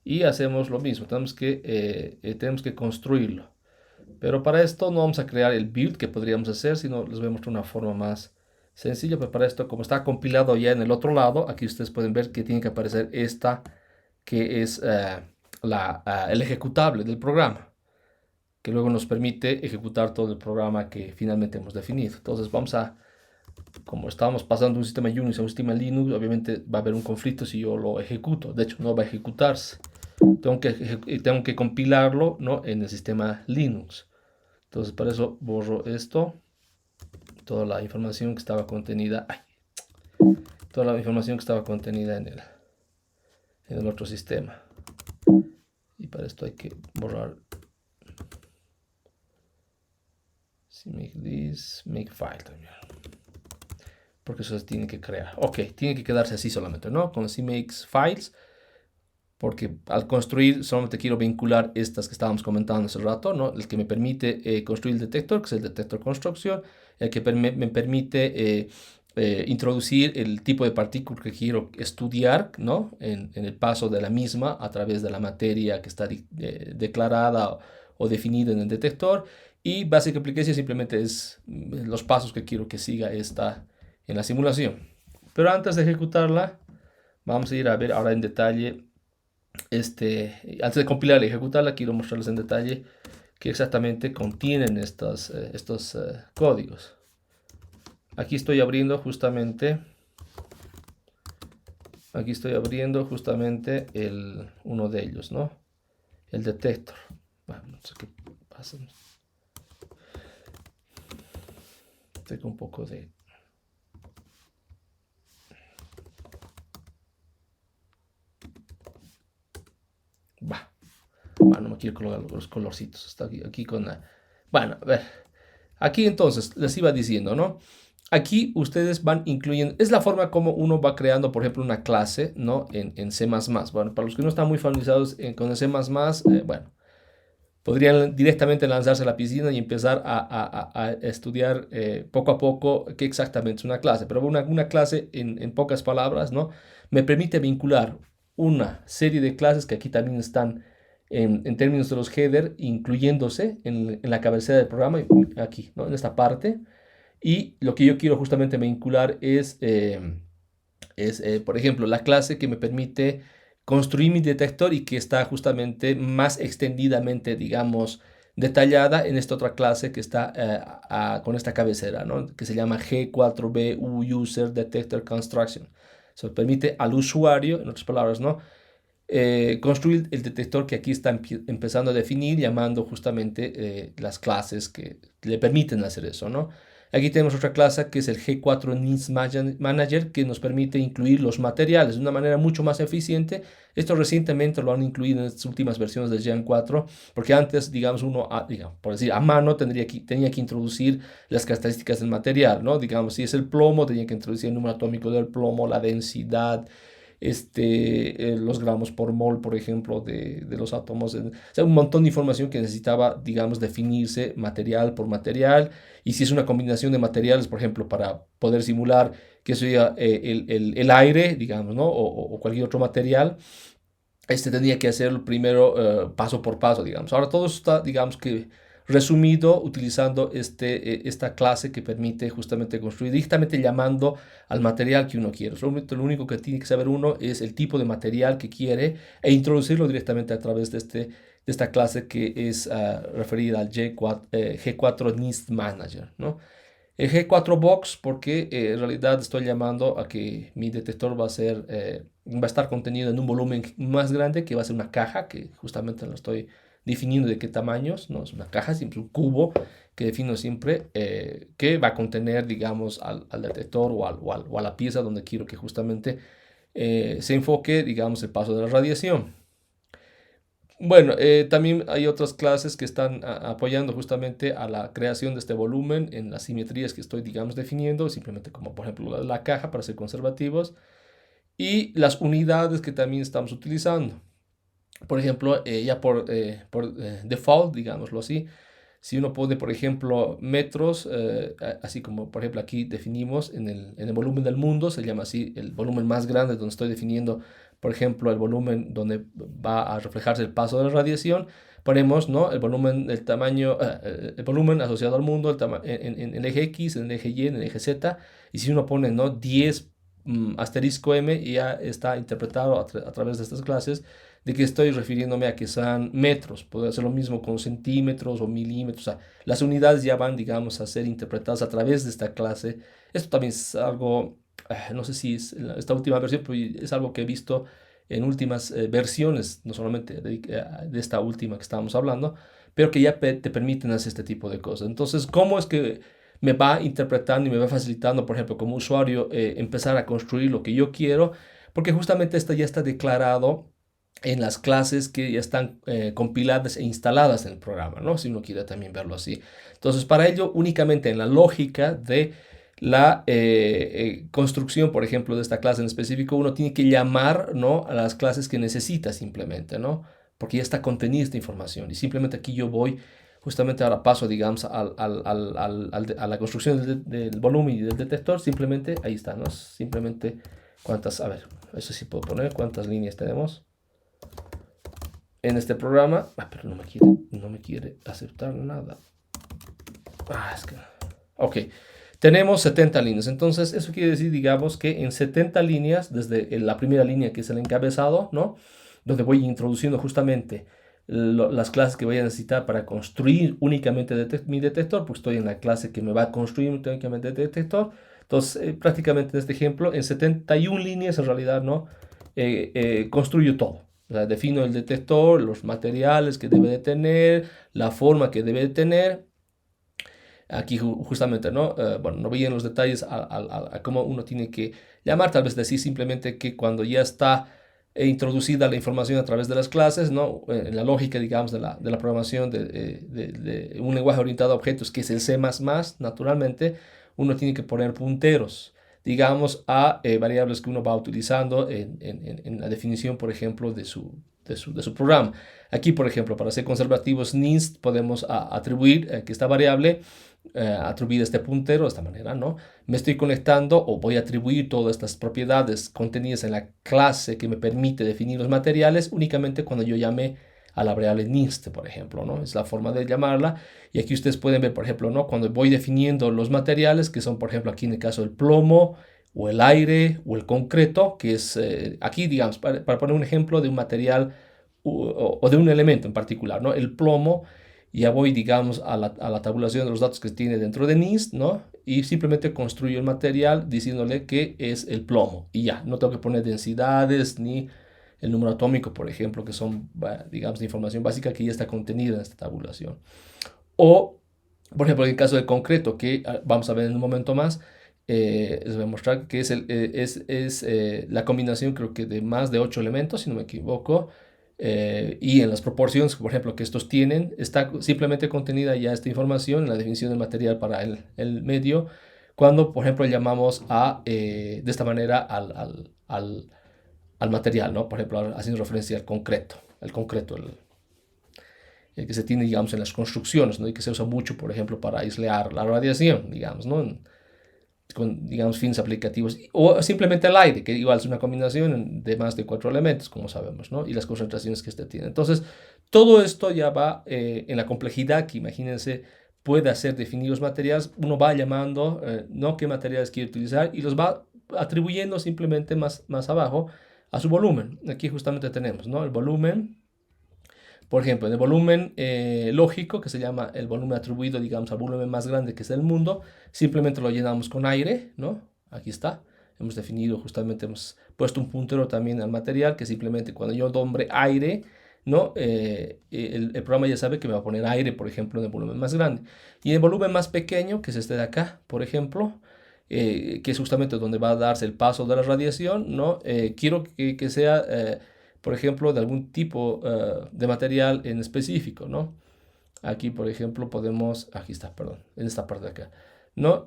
y hacemos lo mismo. Tenemos que construirlo. Pero para esto no vamos a crear el build que podríamos hacer, sino les voy a mostrar una forma más sencilla. Pero para esto, como está compilado ya en el otro lado, aquí ustedes pueden ver que tiene que aparecer esta, que es el ejecutable del programa, que luego nos permite ejecutar todo el programa que finalmente hemos definido. Entonces como estamos pasando de un sistema Unix a un sistema Linux, obviamente va a haber un conflicto si yo lo ejecuto. De hecho, no va a ejecutarse. Tengo que compilarlo, ¿no?, en el sistema Linux. Entonces, para eso borro esto, toda la información que estaba contenida, toda la información que estaba contenida en el otro sistema. Y para esto hay que borrar. Si make this, make file también. Porque eso se tiene que crear. Ok, tiene que quedarse así solamente, ¿no? Con si makes files. Porque al construir solamente quiero vincular estas que estábamos comentando hace rato, ¿no? El que me permite construir el detector, que es el detector construcción, el que me permite introducir el tipo de partícula que quiero estudiar, ¿no?, en el paso de la misma a través de la materia que está declarada o definida en el detector. Y Basic Application simplemente es los pasos que quiero que siga esta en la simulación. Pero antes de ejecutarla, vamos a ir a ver ahora en detalle. Antes de compilarla y ejecutarla, quiero mostrarles en detalle qué exactamente contienen estos códigos. aquí estoy abriendo justamente, uno de ellos, ¿no? El detector. Bueno, no sé qué pasa. Tengo un poco de... Bah. Bueno, no me quiero colocar los colorcitos. Está aquí con la... Bueno, a ver. Aquí entonces les iba diciendo, ¿no? Aquí ustedes van incluyendo, es la forma como uno va creando, por ejemplo, una clase, ¿no? En C++. Bueno, para los que no están muy familiarizados con el C++, bueno, podrían directamente lanzarse a la piscina y empezar a estudiar poco a poco qué exactamente es una clase. Pero una clase, en pocas palabras, ¿no? Me permite vincular una serie de clases que aquí también están en términos de los header, incluyéndose en la cabecera del programa, aquí, ¿no? En esta parte. Y lo que yo quiero justamente vincular es, por ejemplo, la clase que me permite construir mi detector y que está justamente más extendidamente, digamos, detallada en esta otra clase que está con esta cabecera, ¿no? Que se llama G4BU User Detector Construction. Eso permite al usuario, en otras palabras, ¿no? Construir el detector que aquí está empezando a definir, llamando justamente las clases que le permiten hacer eso, ¿no? Aquí tenemos otra clase que es el G4 Needs Manager, que nos permite incluir los materiales de una manera mucho más eficiente. Esto recientemente lo han incluido en estas últimas versiones de Gen 4, porque antes, digamos, uno, digamos, por decir, a mano tenía que introducir las características del material, ¿no? Digamos, si es el plomo, tenía que introducir el número atómico del plomo, la densidad, los gramos por mol, por ejemplo, de los átomos. O sea, un montón de información que necesitaba, digamos, definirse material por material. Y si es una combinación de materiales, por ejemplo, para poder simular que sería el aire, digamos, ¿no? O cualquier otro material, tenía que hacerlo primero paso por paso, digamos. Ahora todo está, digamos que resumido utilizando esta clase que permite justamente construir directamente llamando al material que uno quiere. Lo único que tiene que saber uno es el tipo de material que quiere e introducirlo directamente a través de esta clase que es referida al G4 Needs Manager, ¿no? El G4 Box porque en realidad estoy llamando a que mi detector va a estar contenido en un volumen más grande, que va a ser una caja, que justamente lo estoy definiendo de qué tamaños, no es una caja, siempre es un cubo que defino siempre, que va a contener, digamos, al detector o a la pieza donde quiero que justamente se enfoque, digamos, el paso de la radiación. Bueno, también hay otras clases que están apoyando justamente a la creación de este volumen en las simetrías que estoy, digamos, definiendo, simplemente como por ejemplo la caja para ser conservativos y las unidades que también estamos utilizando. Por ejemplo, ya por default, digámoslo así, si uno pone, por ejemplo, metros, así como por ejemplo aquí definimos en el volumen del mundo, se llama así el volumen más grande donde estoy definiendo, por ejemplo, el volumen donde va a reflejarse el paso de la radiación, ponemos, ¿no? El volumen, el tamaño, el volumen asociado al mundo en el eje X, en el eje Y, en el eje Z, y si uno pone, ¿no? 10 asterisco M, ya está interpretado a través de estas clases de que estoy refiriéndome a que sean metros. Puede ser lo mismo con centímetros o milímetros. O sea, las unidades ya van, digamos, a ser interpretadas a través de esta clase. Esto también es algo, no sé si es esta última versión, pero es algo que he visto en últimas versiones, no solamente de esta última que estábamos hablando, pero que ya te permiten hacer este tipo de cosas. Entonces, ¿cómo es que me va interpretando y me va facilitando, por ejemplo, como usuario, empezar a construir lo que yo quiero? Porque justamente esto ya está declarado en las clases que ya están compiladas e instaladas en el programa, ¿no? Si uno quiere también verlo así. Entonces, para ello, únicamente en la lógica de la construcción, por ejemplo, de esta clase en específico, uno tiene que llamar, ¿no? A las clases que necesita simplemente, ¿no? Porque ya está contenida esta información. Y simplemente aquí yo voy, justamente ahora paso, digamos, a la construcción del volumen y del detector. Simplemente, ahí está, ¿no? Simplemente, a ver, eso sí puedo poner, cuántas líneas tenemos en este programa. Pero no me quiere aceptar nada. Es que... Ok, tenemos 70 líneas. Entonces, eso quiere decir, digamos, que en 70 líneas, desde la primera línea que es el encabezado, ¿no? Donde voy introduciendo justamente las clases que voy a necesitar para construir únicamente mi detector, pues estoy en la clase que me va a construir únicamente el detector. Entonces, prácticamente en este ejemplo, en 71 líneas en realidad, ¿no? Construyo todo. O sea, defino el detector, los materiales que debe de tener, la forma que debe de tener. Aquí justamente, ¿no? Bueno, no voy en los detalles a cómo uno tiene que llamar, tal vez decir simplemente que cuando ya está introducida la información a través de las clases, ¿no? En la lógica, digamos, de la programación de un lenguaje orientado a objetos, que es el C++, naturalmente, uno tiene que poner punteros, digamos, a variables que uno va utilizando en la definición, por ejemplo, de su programa. Aquí, por ejemplo, para ser conservativos, NIST podemos atribuir que esta variable atribuir este puntero de esta manera, ¿no? Me estoy conectando o voy a atribuir todas estas propiedades contenidas en la clase que me permite definir los materiales únicamente cuando yo llame a la variable NIST, por ejemplo, ¿no? Es la forma de llamarla. Y aquí ustedes pueden ver, por ejemplo, ¿no? Cuando voy definiendo los materiales, que son, por ejemplo, aquí en el caso del plomo, o el aire, o el concreto, que es aquí, digamos, para poner un ejemplo de un material o de un elemento en particular, ¿no? El plomo, ya voy, digamos, a la tabulación de los datos que tiene dentro de NIST, ¿no? Y simplemente construyo el material diciéndole que es el plomo. Y ya, no tengo que poner densidades ni el número atómico, por ejemplo, que son, digamos, de información básica que ya está contenida en esta tabulación. O, por ejemplo, en el caso del concreto, que vamos a ver en un momento más, les voy a mostrar que es la combinación, creo que de más de 8 elementos, si no me equivoco, y en las proporciones, por ejemplo, que estos tienen, está simplemente contenida ya esta información en la definición del material para el medio, cuando, por ejemplo, llamamos de esta manera al material, ¿no? Por ejemplo, haciendo referencia al concreto, el que se tiene, digamos, en las construcciones, ¿no? Y que se usa mucho, por ejemplo, para aislar la radiación, digamos, ¿no? Con, digamos, fines aplicativos, o simplemente el aire, que igual es una combinación de más de 4 elementos, como sabemos, ¿no? Y las concentraciones que este tiene. Entonces, todo esto ya va en la complejidad que, imagínense, puede hacer definir los materiales. Uno va llamando, ¿no? Qué materiales quiere utilizar y los va atribuyendo simplemente más abajo a su volumen. Aquí justamente tenemos, ¿no? El volumen. Por ejemplo, en el volumen lógico, que se llama el volumen atribuido, digamos, al volumen más grande que es el mundo, simplemente lo llenamos con aire, ¿no? Aquí está. Hemos definido, justamente hemos puesto un puntero también al material, que simplemente cuando yo nombre aire, ¿no? El programa ya sabe que me va a poner aire, por ejemplo, en el volumen más grande. Y en el volumen más pequeño, que es este de acá, por ejemplo, que es justamente donde va a darse el paso de la radiación, ¿no? Quiero que sea por ejemplo, de algún tipo de material en específico, ¿no? Aquí, por ejemplo, aquí está, perdón, en esta parte de acá, ¿no?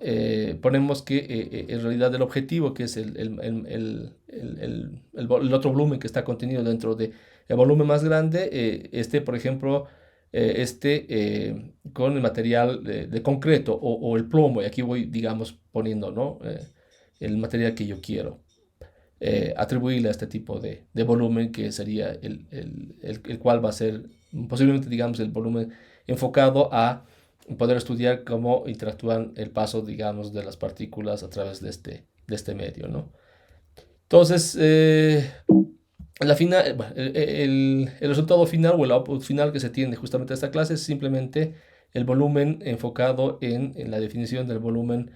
Ponemos que en realidad el objetivo, que es el otro volumen que está contenido dentro del volumen más grande, por ejemplo, con el material de concreto o el plomo, y aquí voy, digamos, poniendo, ¿no? El material que yo quiero atribuirle a este tipo de volumen que sería el cual va a ser posiblemente, digamos, el volumen enfocado a poder estudiar cómo interactúan el paso, digamos, de las partículas a través de este medio, ¿no? Entonces, bueno, el resultado final o el output final que se tiene justamente de esta clase es simplemente el volumen enfocado en la definición del volumen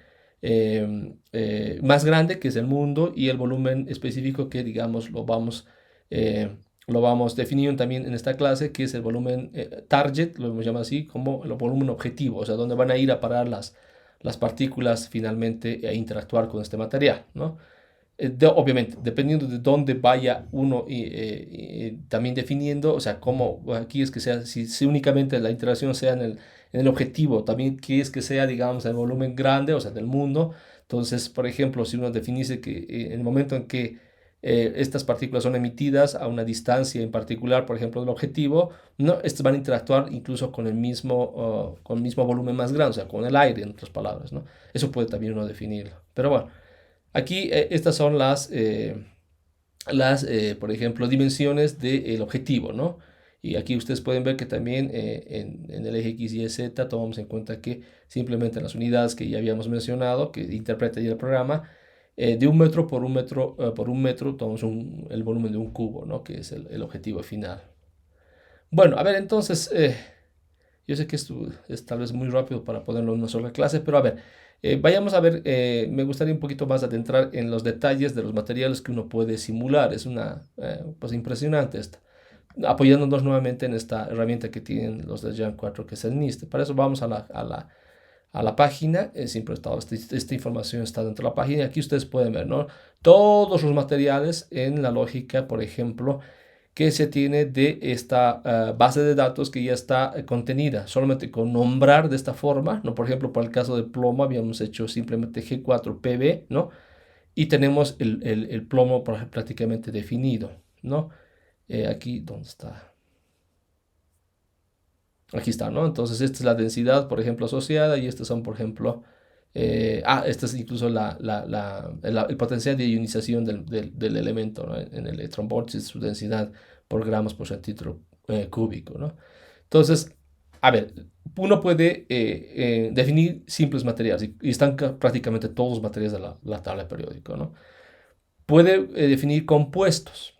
más grande, que es el mundo, y el volumen específico que, digamos, lo vamos definiendo también en esta clase, que es el volumen target, lo hemos llamado así, como el volumen objetivo, o sea, donde van a ir a parar las partículas finalmente e interactuar con este material, ¿no? Obviamente, dependiendo de dónde vaya uno también definiendo, o sea, cómo aquí es que sea, si únicamente la interacción sea en el objetivo, también que es que sea, digamos, el volumen grande, o sea, del mundo. Entonces, por ejemplo, si uno definiese que en el momento en que estas partículas son emitidas a una distancia en particular, por ejemplo, del objetivo, no, estas van a interactuar incluso con el mismo volumen más grande, o sea, con el aire, en otras palabras, ¿no? Eso puede también uno definirlo. Pero bueno. Aquí estas son por ejemplo, dimensiones del objetivo, ¿no? Y aquí ustedes pueden ver que también en el eje X, Y, Z tomamos en cuenta que simplemente las unidades que ya habíamos mencionado, que interpreta ya el programa, de 1 metro por un metro tomamos el volumen de un cubo, ¿no? Que es el objetivo final. Bueno, a ver, entonces, yo sé que esto es tal vez muy rápido para ponerlo en una sola clase, pero a ver, vayamos a ver, me gustaría un poquito más adentrar en los detalles de los materiales que uno puede simular. Es una, pues impresionante esta. Apoyándonos nuevamente en esta herramienta que tienen los de Jan 4, que es el NIST. Para eso vamos a la página. Siempre esta información está dentro de la página. Y aquí ustedes pueden ver, ¿no? Todos los materiales en la lógica, por ejemplo, que se tiene de esta base de datos que ya está contenida, solamente con nombrar de esta forma, ¿no? Por ejemplo, para el caso de plomo habíamos hecho simplemente G4PB, ¿no? Y tenemos el plomo prácticamente definido, ¿no? Aquí, ¿dónde está? Aquí está, ¿no? Entonces, esta es la densidad, por ejemplo, asociada, y estas son, por ejemplo, esta es incluso el potencial de ionización del elemento, ¿no? En el electronvolts, su densidad por gramos por centímetro cúbico, ¿no? Entonces, a ver, uno puede definir simples materiales, y están prácticamente todos los materiales de la tabla periódica, ¿no? Puede definir compuestos.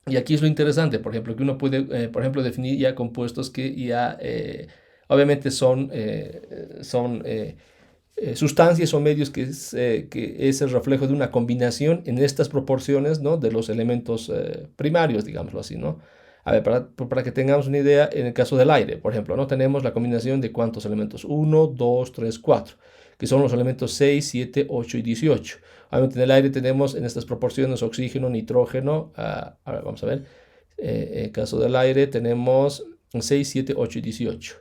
Y aquí es lo interesante, por ejemplo, que uno puede, por ejemplo, definir ya compuestos que ya obviamente son sustancias o medios que es el reflejo de una combinación en estas proporciones, ¿no? De los elementos primarios, digámoslo así, ¿no? A ver, para que tengamos una idea, en el caso del aire, por ejemplo, ¿no? Tenemos la combinación de cuántos elementos, uno, 2, 3, 4, que son los elementos 6, 7, 8 y 18. Obviamente en el aire tenemos en estas proporciones oxígeno, nitrógeno. A ver, vamos a ver. En el caso del aire tenemos 6, 7, 8 y 18.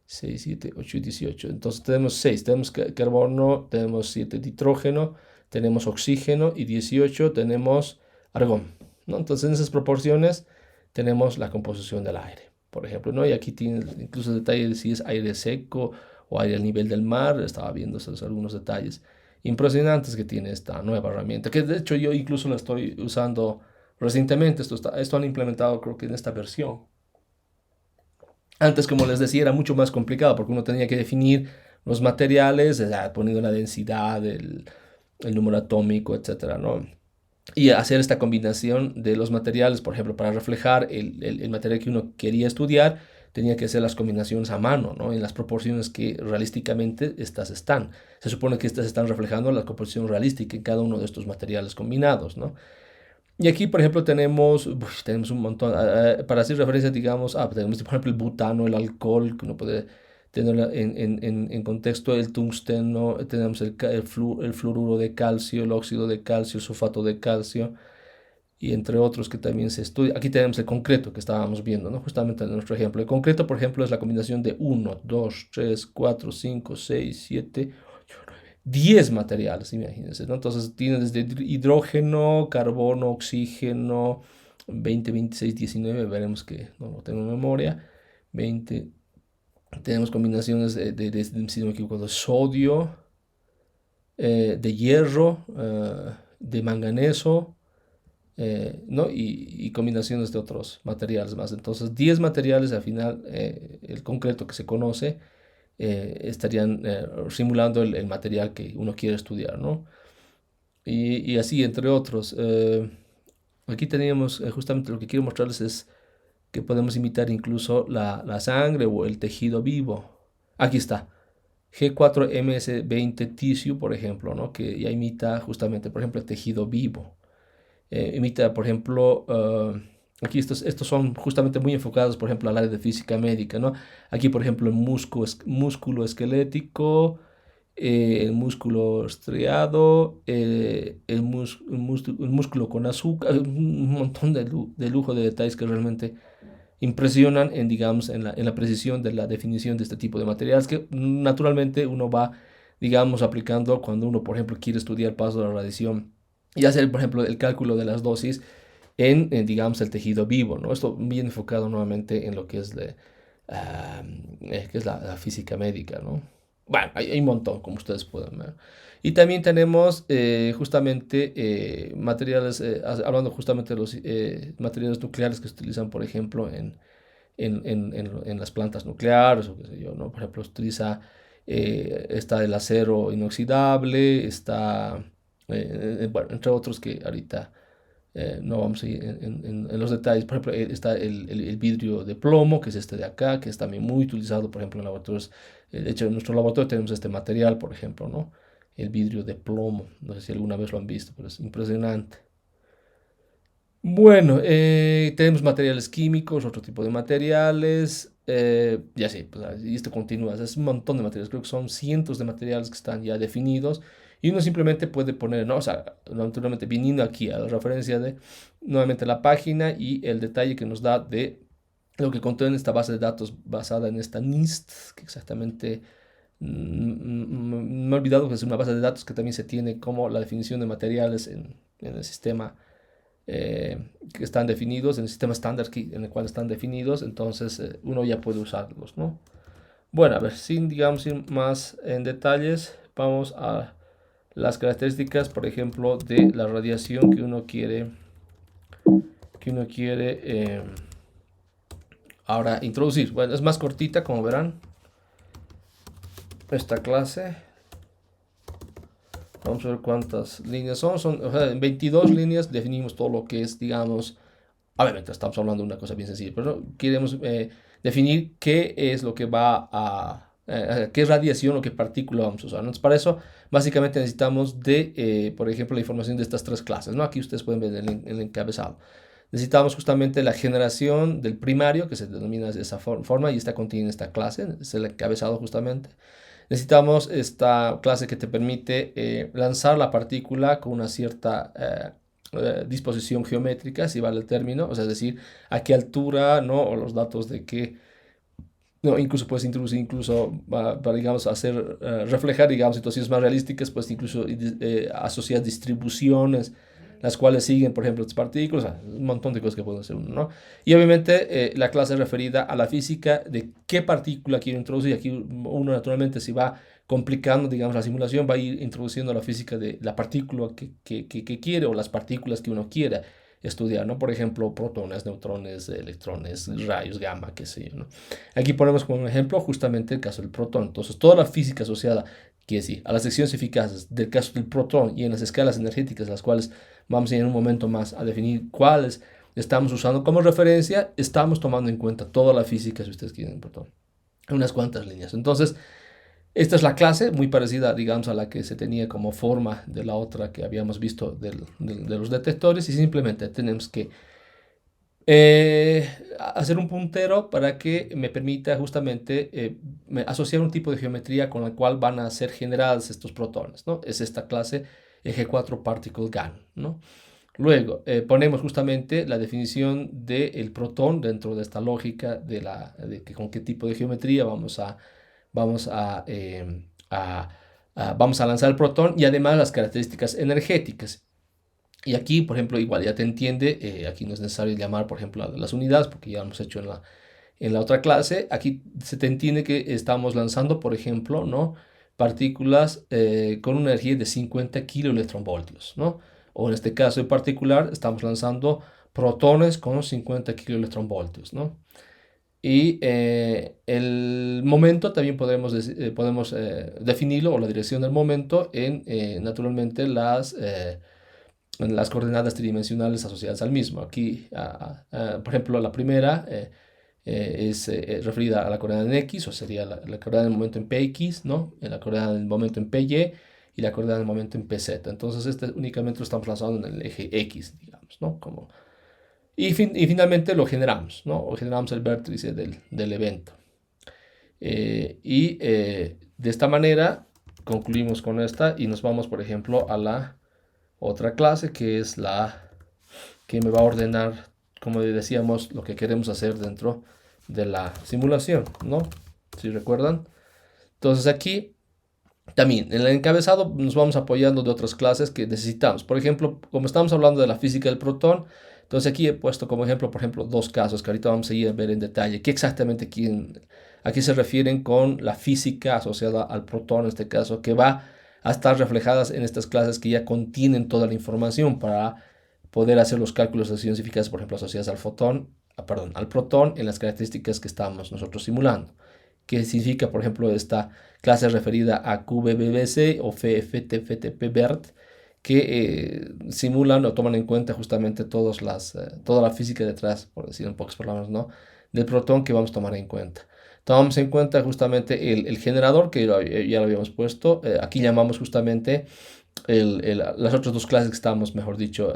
6, 7, 8 y 18. Entonces tenemos 6, tenemos carbono, tenemos 7 nitrógeno, tenemos oxígeno y 18 tenemos argón, ¿no? Entonces en esas proporciones tenemos la composición del aire, por ejemplo, ¿no? Y aquí tiene incluso detalle de si es aire seco o aire al nivel del mar. Estaba viendo esos algunos detalles impresionantes que tiene esta nueva herramienta, que de hecho yo incluso la estoy usando recientemente. Esto han implementado creo que en esta versión. Antes, como les decía, era mucho más complicado porque uno tenía que definir los materiales, poniendo la densidad, el número atómico, etcétera, ¿no? Y hacer esta combinación de los materiales, por ejemplo, para reflejar el material que uno quería estudiar, tenía que hacer las combinaciones a mano, ¿no? En las proporciones que realísticamente estas están. Se supone que estas están reflejando la composición realística en cada uno de estos materiales combinados, ¿no? Y aquí, por ejemplo, tenemos un montón. Para hacer referencia, digamos, tenemos, por ejemplo, el butano, el alcohol, que uno puede tener en contexto, el tungsteno, tenemos el fluoruro de calcio, el óxido de calcio, el sulfato de calcio, y entre otros que también se estudia. Aquí tenemos el concreto que estábamos viendo, ¿no? Justamente en nuestro ejemplo. El concreto, por ejemplo, es la combinación de uno, 2, 3, 4, 5, 6, 7, 10 materiales, imagínense, ¿no? Entonces tiene desde hidrógeno, carbono, oxígeno, 20, 26, 19, veremos que no lo tengo en memoria, 20, tenemos combinaciones si no me equivoco, de sodio, de hierro, de manganeso, ¿no? Y combinaciones de otros materiales más. Entonces, 10 materiales al final, el concreto que se conoce, estarían simulando el material que uno quiere estudiar, ¿no? Y así, entre otros. Aquí teníamos, justamente lo que quiero mostrarles es que podemos imitar incluso la sangre o el tejido vivo. Aquí está. G4MS20 tissue, por ejemplo, ¿no? Que ya imita justamente, por ejemplo, el tejido vivo. Imita, por ejemplo, aquí estos son justamente muy enfocados, por ejemplo, al área de física médica, ¿no? Aquí, por ejemplo, el músculo esquelético, el músculo estriado, el músculo con azúcar, un montón de lujo de detalles que realmente impresionan en, digamos, en la precisión de la definición de este tipo de materiales que naturalmente uno va, digamos, aplicando cuando uno, por ejemplo, quiere estudiar el paso de la radiación y hacer, por ejemplo, el cálculo de las dosis digamos, el tejido vivo, ¿no? Esto bien enfocado nuevamente en lo que es, que es la física médica, ¿no? Bueno, hay un montón, como ustedes pueden ver. Y también tenemos justamente materiales, hablando justamente de los materiales nucleares que se utilizan, por ejemplo, en las plantas nucleares, o qué sé yo, ¿no? Por ejemplo, se utiliza, está el acero inoxidable, está, bueno, entre otros que ahorita No vamos a ir en los detalles. Por ejemplo, está el vidrio de plomo, que es este de acá, que es también muy utilizado, por ejemplo, en laboratorios. De hecho, en nuestro laboratorio tenemos este material, por ejemplo, ¿no? El vidrio de plomo. No sé si alguna vez lo han visto, pero es impresionante. Bueno, tenemos materiales químicos, otro tipo de materiales, y así, pues, y esto continúa, es un montón de materiales, creo que son cientos de materiales que están ya definidos, y uno simplemente puede poner, ¿no? O sea, naturalmente viniendo aquí a la referencia de nuevamente la página y el detalle que nos da de lo que contiene esta base de datos basada en esta NIST, que exactamente me he olvidado que es una base de datos que también se tiene como la definición de materiales en el sistema, que están definidos, en el sistema estándar en el cual están definidos, entonces uno ya puede usarlos, ¿no? Bueno, a ver, sin, digamos, ir más en detalles, vamos a las características, por ejemplo, de la radiación que uno quiere ahora introducir. Bueno, es más cortita, como verán, esta clase. Vamos a ver cuántas líneas son. O sea, en 22 líneas definimos todo lo que es, digamos, obviamente estamos hablando de una cosa bien sencilla, pero no queremos definir qué es lo que va qué radiación o qué partícula vamos a usar, ¿no? Entonces, para eso, básicamente necesitamos por ejemplo, la información de estas tres clases, ¿no? Aquí ustedes pueden ver el encabezado. Necesitamos justamente la generación del primario, que se denomina de esa forma, y está contiene esta clase, es el encabezado justamente. Necesitamos esta clase que te permite lanzar la partícula con una cierta disposición geométrica, si vale el término, o sea, es decir, a qué altura, ¿no? O los datos de qué, no, incluso puedes introducir, incluso para, digamos, hacer, reflejar, digamos, situaciones más realísticas, pues incluso asociar distribuciones, las cuales siguen, por ejemplo, las partículas, un montón de cosas que pueden hacer uno, ¿no? Y obviamente la clase referida a la física de qué partícula quiero introducir. Aquí uno naturalmente si va complicando, digamos, la simulación, va a ir introduciendo la física de la partícula que quiere o las partículas que uno quiera estudiar, ¿no? Por ejemplo, protones, neutrones, electrones, rayos gamma, qué sé yo, ¿no? Aquí ponemos como ejemplo justamente el caso del protón. Entonces, toda la física asociada, que sí, a las secciones eficaces del caso del protón y en las escalas energéticas, las cuales vamos a ir en un momento más a definir cuáles estamos usando como referencia, estamos tomando en cuenta toda la física, si ustedes quieren, protón, unas cuantas líneas. Entonces, esta es la clase, muy parecida, digamos, a la que se tenía como forma de la otra que habíamos visto de los detectores, y simplemente tenemos que hacer un puntero para que me permita justamente asociar un tipo de geometría con la cual van a ser generados estos protones, ¿no? Es esta clase G4 Particle GAN, ¿no? Luego ponemos justamente la definición del protón dentro de esta lógica con qué tipo de geometría vamos vamos a lanzar el protón, y además las características energéticas. Y aquí, por ejemplo, igual ya te entiende, aquí no es necesario llamar, por ejemplo, a las unidades, porque ya lo hemos hecho en la otra clase. Aquí se te entiende que estamos lanzando, por ejemplo, ¿no? Partículas con una energía de 50 kiloelectronvoltios, ¿no? O en este caso en particular, estamos lanzando protones con 50 kiloelectronvoltios, ¿no? Y el momento también podemos definirlo, o la dirección del momento, naturalmente en las coordenadas tridimensionales asociadas al mismo. Aquí, por ejemplo, la primera es referida a la coordenada en X, o sería la coordenada del momento en PX, ¿no? La coordenada del momento en PY y la coordenada del momento en PZ. Entonces, este únicamente lo estamos lanzando en el eje X, digamos, ¿no? Y finalmente lo generamos, ¿no? O generamos el vértice del evento. De esta manera concluimos con esta y nos vamos, por ejemplo, a la otra clase, que es la que me va a ordenar, como decíamos, lo que queremos hacer dentro de la simulación, ¿no? Si recuerdan. Entonces aquí también en el encabezado nos vamos apoyando de otras clases que necesitamos. Por ejemplo, como estamos hablando de la física del protón, entonces aquí he puesto como ejemplo, por ejemplo, dos casos que ahorita vamos a ir a ver en detalle. ¿Qué exactamente aquí se refieren con la física asociada al protón, en este caso, que va a estar reflejadas en estas clases que ya contienen toda la información para poder hacer los cálculos de acciones eficaces, por ejemplo, asociadas al protón en las características que estamos nosotros simulando? ¿Qué significa, por ejemplo, esta clase referida a QBBC o FFTFTP-BERT, simulan o toman en cuenta justamente toda la física detrás, por decir en pocas palabras, ¿no? Del protón que vamos a tomar en cuenta. Tomamos en cuenta justamente el generador, que ya lo habíamos puesto. Aquí llamamos justamente las otras dos clases que estábamos, mejor dicho,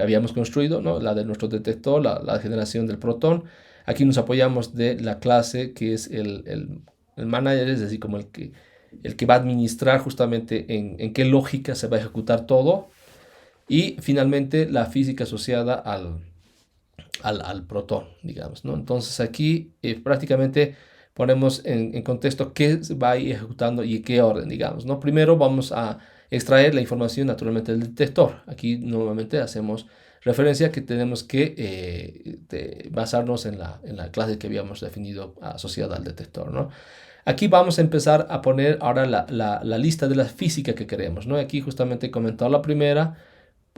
habíamos construido, ¿no? La de nuestro detector, la generación del protón. Aquí nos apoyamos de la clase que es el manager, es decir, como el que va a administrar justamente en qué lógica se va a ejecutar todo. Y finalmente la física asociada al protón, digamos, ¿no? Entonces aquí prácticamente ponemos en contexto qué se va a ir ejecutando y en qué orden, digamos, ¿no? Primero vamos a extraer la información naturalmente del detector. Aquí nuevamente hacemos referencia a que tenemos que basarnos en la clase que habíamos definido asociada al detector, ¿no? Aquí vamos a empezar a poner ahora la lista de la física que queremos, ¿no? Aquí justamente he comentado la primera.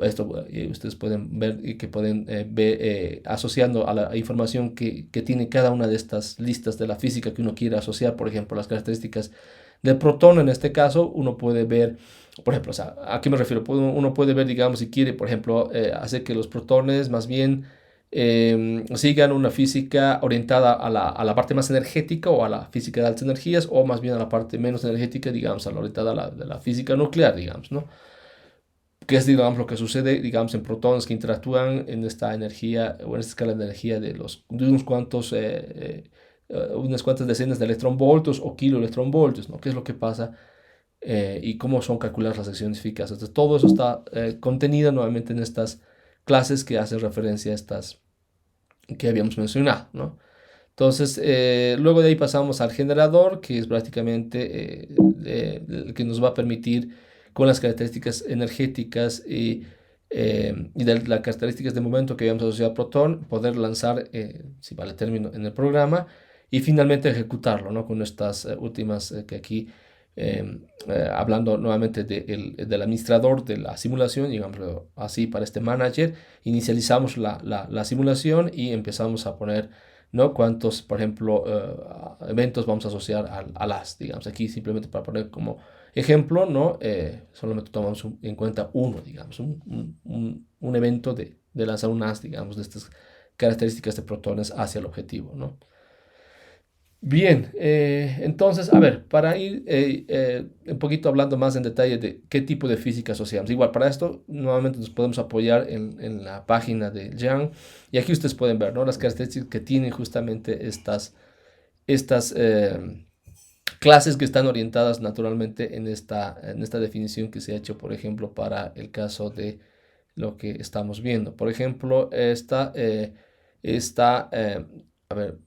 Esto ustedes pueden ver y que pueden ver asociando a la información que tiene cada una de estas listas de la física que uno quiere asociar, por ejemplo, las características del protón. En este caso, uno puede ver, por ejemplo, o sea, ¿a qué me refiero? Uno puede ver, digamos, si quiere, por ejemplo, hacer que los protones más bien sigan una física orientada a la parte más energética o a la física de altas energías, o más bien a la parte menos energética, digamos, a la orientada de la física nuclear, digamos, ¿no? Que es, digamos, lo que sucede, digamos, en protones que interactúan en esta energía o en esta escala de energía de unas cuantas decenas de electronvoltios o kiloelectronvoltios, ¿no? ¿Qué es lo que pasa y cómo son calculadas las secciones eficaces? Entonces, todo eso está contenido nuevamente en estas clases que hacen referencia a estas que habíamos mencionado, ¿no? Entonces, luego de ahí pasamos al generador, que es prácticamente el que nos va a permitir, con las características energéticas y de las características de momento que habíamos asociado al protón, poder lanzar, si vale el término, en el programa y finalmente ejecutarlo, ¿no? Con estas últimas que aquí, hablando nuevamente del administrador de la simulación, digámoslo así, para este manager, inicializamos la simulación y empezamos a poner, ¿no? Cuántos, por ejemplo, eventos vamos a asociar al as, digamos. Aquí simplemente para poner como ejemplo, ¿no? Solamente tomamos en cuenta uno, digamos, un evento de lanzar un as, digamos, de estas características de protones hacia el objetivo, ¿no? Bien, entonces, a ver, para ir un poquito hablando más en detalle de qué tipo de física asociamos. Igual, para esto, nuevamente nos podemos apoyar en la página de Yang, y aquí ustedes pueden ver, ¿no? Las características que tienen justamente estas clases que están orientadas naturalmente en esta definición que se ha hecho, por ejemplo, para el caso de lo que estamos viendo. Por ejemplo, a ver,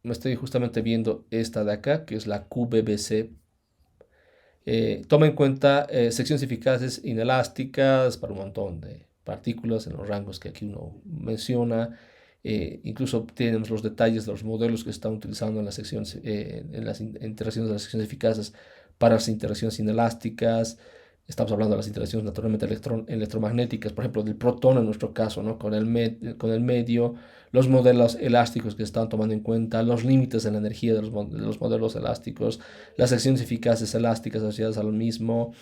me estoy justamente viendo esta de acá, que es la QBBC. Toma en cuenta secciones eficaces inelásticas para un montón de partículas en los rangos que aquí uno menciona. Incluso tenemos los detalles de los modelos que se están utilizando en las secciones, en las interacciones de las secciones eficaces para las interacciones inelásticas. Estamos hablando de las interacciones naturalmente electromagnéticas, por ejemplo, del protón en nuestro caso, ¿no? Con el medio, los modelos elásticos que se están tomando en cuenta, los límites de la energía de los modelos elásticos, las secciones eficaces elásticas asociadas al mismo.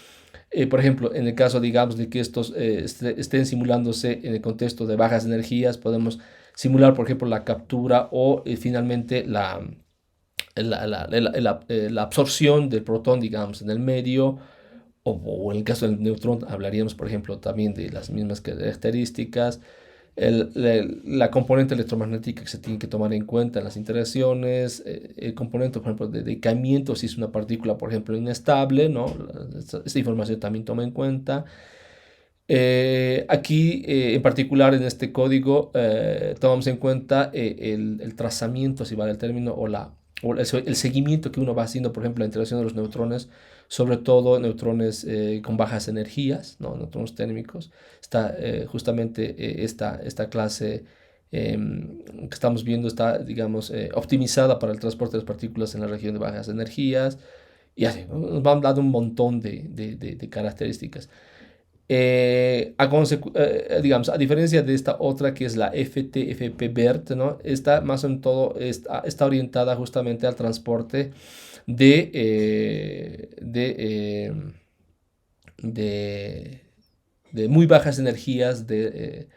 Por ejemplo, en el caso, digamos, de que estos estén simulándose en el contexto de bajas energías, podemos simular, por ejemplo, la captura o finalmente la absorción del protón, digamos, en el medio. O en el caso del neutrón, hablaríamos, por ejemplo, también de las mismas características. La componente electromagnética que se tiene que tomar en cuenta en las interacciones, el componente, por ejemplo, de decaimiento, si es una partícula, por ejemplo, inestable, ¿no? Esta información también toma en cuenta. Aquí, en particular, en este código, tomamos en cuenta el trazamiento, si vale el término, el seguimiento que uno va haciendo, por ejemplo, la interacción de los neutrones, sobre todo neutrones con bajas energías, ¿no? Neutrones térmicos. Está justamente esta clase que estamos viendo está, digamos, optimizada para el transporte de las partículas en la región de bajas energías. Y así, ¿no? Nos van dando un montón de características. Digamos, a diferencia de esta otra que es la FTFP-BERT, ¿no? Esta más en todo está orientada justamente al transporte de, de muy bajas energías de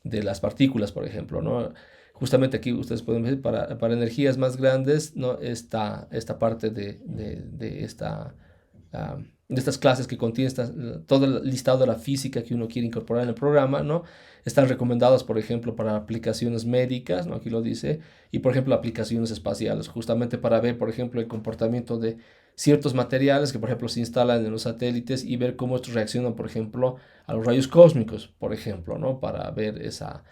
las partículas, por ejemplo, ¿no? Justamente aquí ustedes pueden ver para energías más grandes, ¿no? Esta parte de estas clases que contiene todo el listado de la física que uno quiere incorporar en el programa, ¿no? Están recomendadas, por ejemplo, para aplicaciones médicas, ¿no? Aquí lo dice, y por ejemplo aplicaciones espaciales, justamente para ver, por ejemplo, el comportamiento de ciertos materiales que, por ejemplo, se instalan en los satélites y ver cómo estos reaccionan, por ejemplo, a los rayos cósmicos, por ejemplo, ¿no? Para ver esa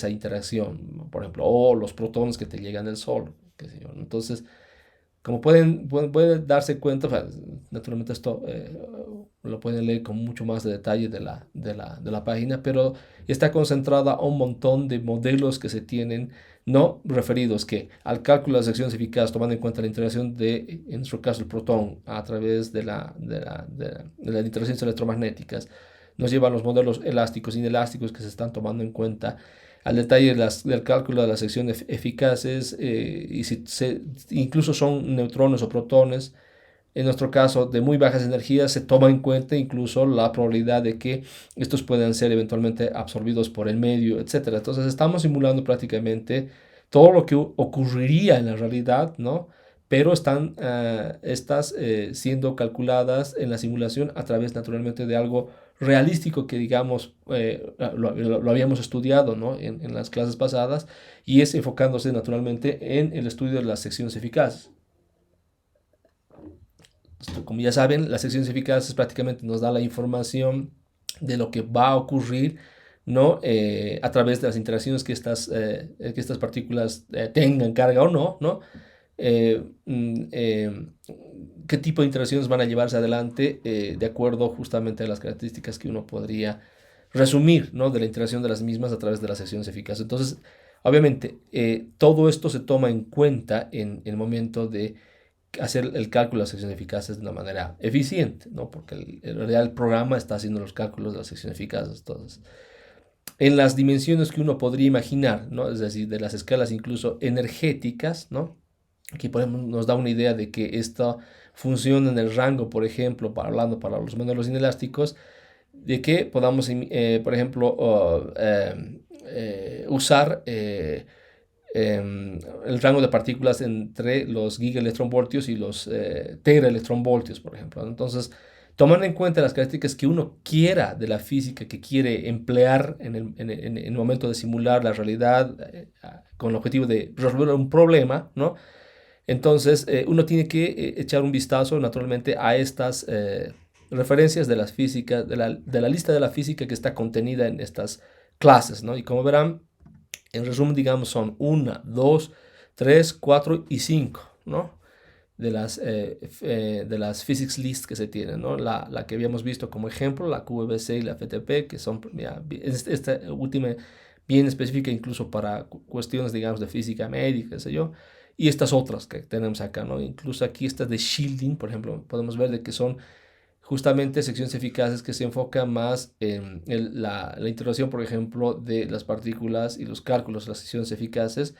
interacción, por ejemplo, o los protones que te llegan del Sol, qué sé yo. Entonces, como pueden darse cuenta, o sea, naturalmente esto lo pueden leer con mucho más de detalle de la página, pero está concentrada a un montón de modelos que se tienen, no referidos que al cálculo de las secciones eficaces, tomando en cuenta la interacción en nuestro caso, el protón a través de las interacciones electromagnéticas, nos llevan los modelos elásticos e inelásticos que se están tomando en cuenta al detalle del cálculo de las secciones eficaces y si incluso son neutrones o protones. En nuestro caso, de muy bajas energías, se toma en cuenta incluso la probabilidad de que estos puedan ser eventualmente absorbidos por el medio, etcétera. Entonces, estamos simulando prácticamente todo lo que ocurriría en la realidad, ¿no? Pero están estas siendo calculadas en la simulación a través naturalmente de algo realístico que digamos lo habíamos estudiado, ¿no? en las clases pasadas y es enfocándose naturalmente en el estudio de las secciones eficaces. Como ya saben, las secciones eficaces prácticamente nos da la información de lo que va a ocurrir, ¿no? A través de las interacciones que estas partículas tengan carga o no, ¿no? Eh, mm, eh, qué tipo de interacciones van a llevarse adelante de acuerdo justamente a las características que uno podría resumir, ¿no? De la interacción de las mismas a través de las secciones eficaces. Entonces, obviamente, todo esto se toma en cuenta en el momento de hacer el cálculo de las secciones eficaces de una manera eficiente, ¿no? Porque en realidad el programa está haciendo los cálculos de las secciones eficaces. Entonces, en las dimensiones que uno podría imaginar, ¿no? Es decir, de las escalas incluso energéticas, ¿no? Aquí nos da una idea de que esta funciona en el rango, por ejemplo, hablando para los modelos inelásticos, de que podamos, por ejemplo, usar el rango de partículas entre los gigaelectronvoltios y los teraelectronvoltios, por ejemplo. Entonces, tomando en cuenta las características que uno quiera de la física, que quiere emplear en el momento de simular la realidad con el objetivo de resolver un problema, ¿no? Entonces, uno tiene que echar un vistazo naturalmente a estas referencias de las físicas, de la lista de la física que está contenida en estas clases, ¿no? Y como verán, en resumen, digamos, son 1, 2, 3, 4 y 5, ¿no? De las physics list que se tienen, ¿no? La que habíamos visto como ejemplo, la QVC y la FTP, que son, ya, esta última bien específica incluso para cuestiones, digamos, de física médica, qué sé yo, y estas otras que tenemos acá, ¿no? Incluso aquí estas de shielding, por ejemplo, podemos ver de que son justamente secciones eficaces que se enfocan más en la interacción, por ejemplo, de las partículas y los cálculos de las secciones eficaces,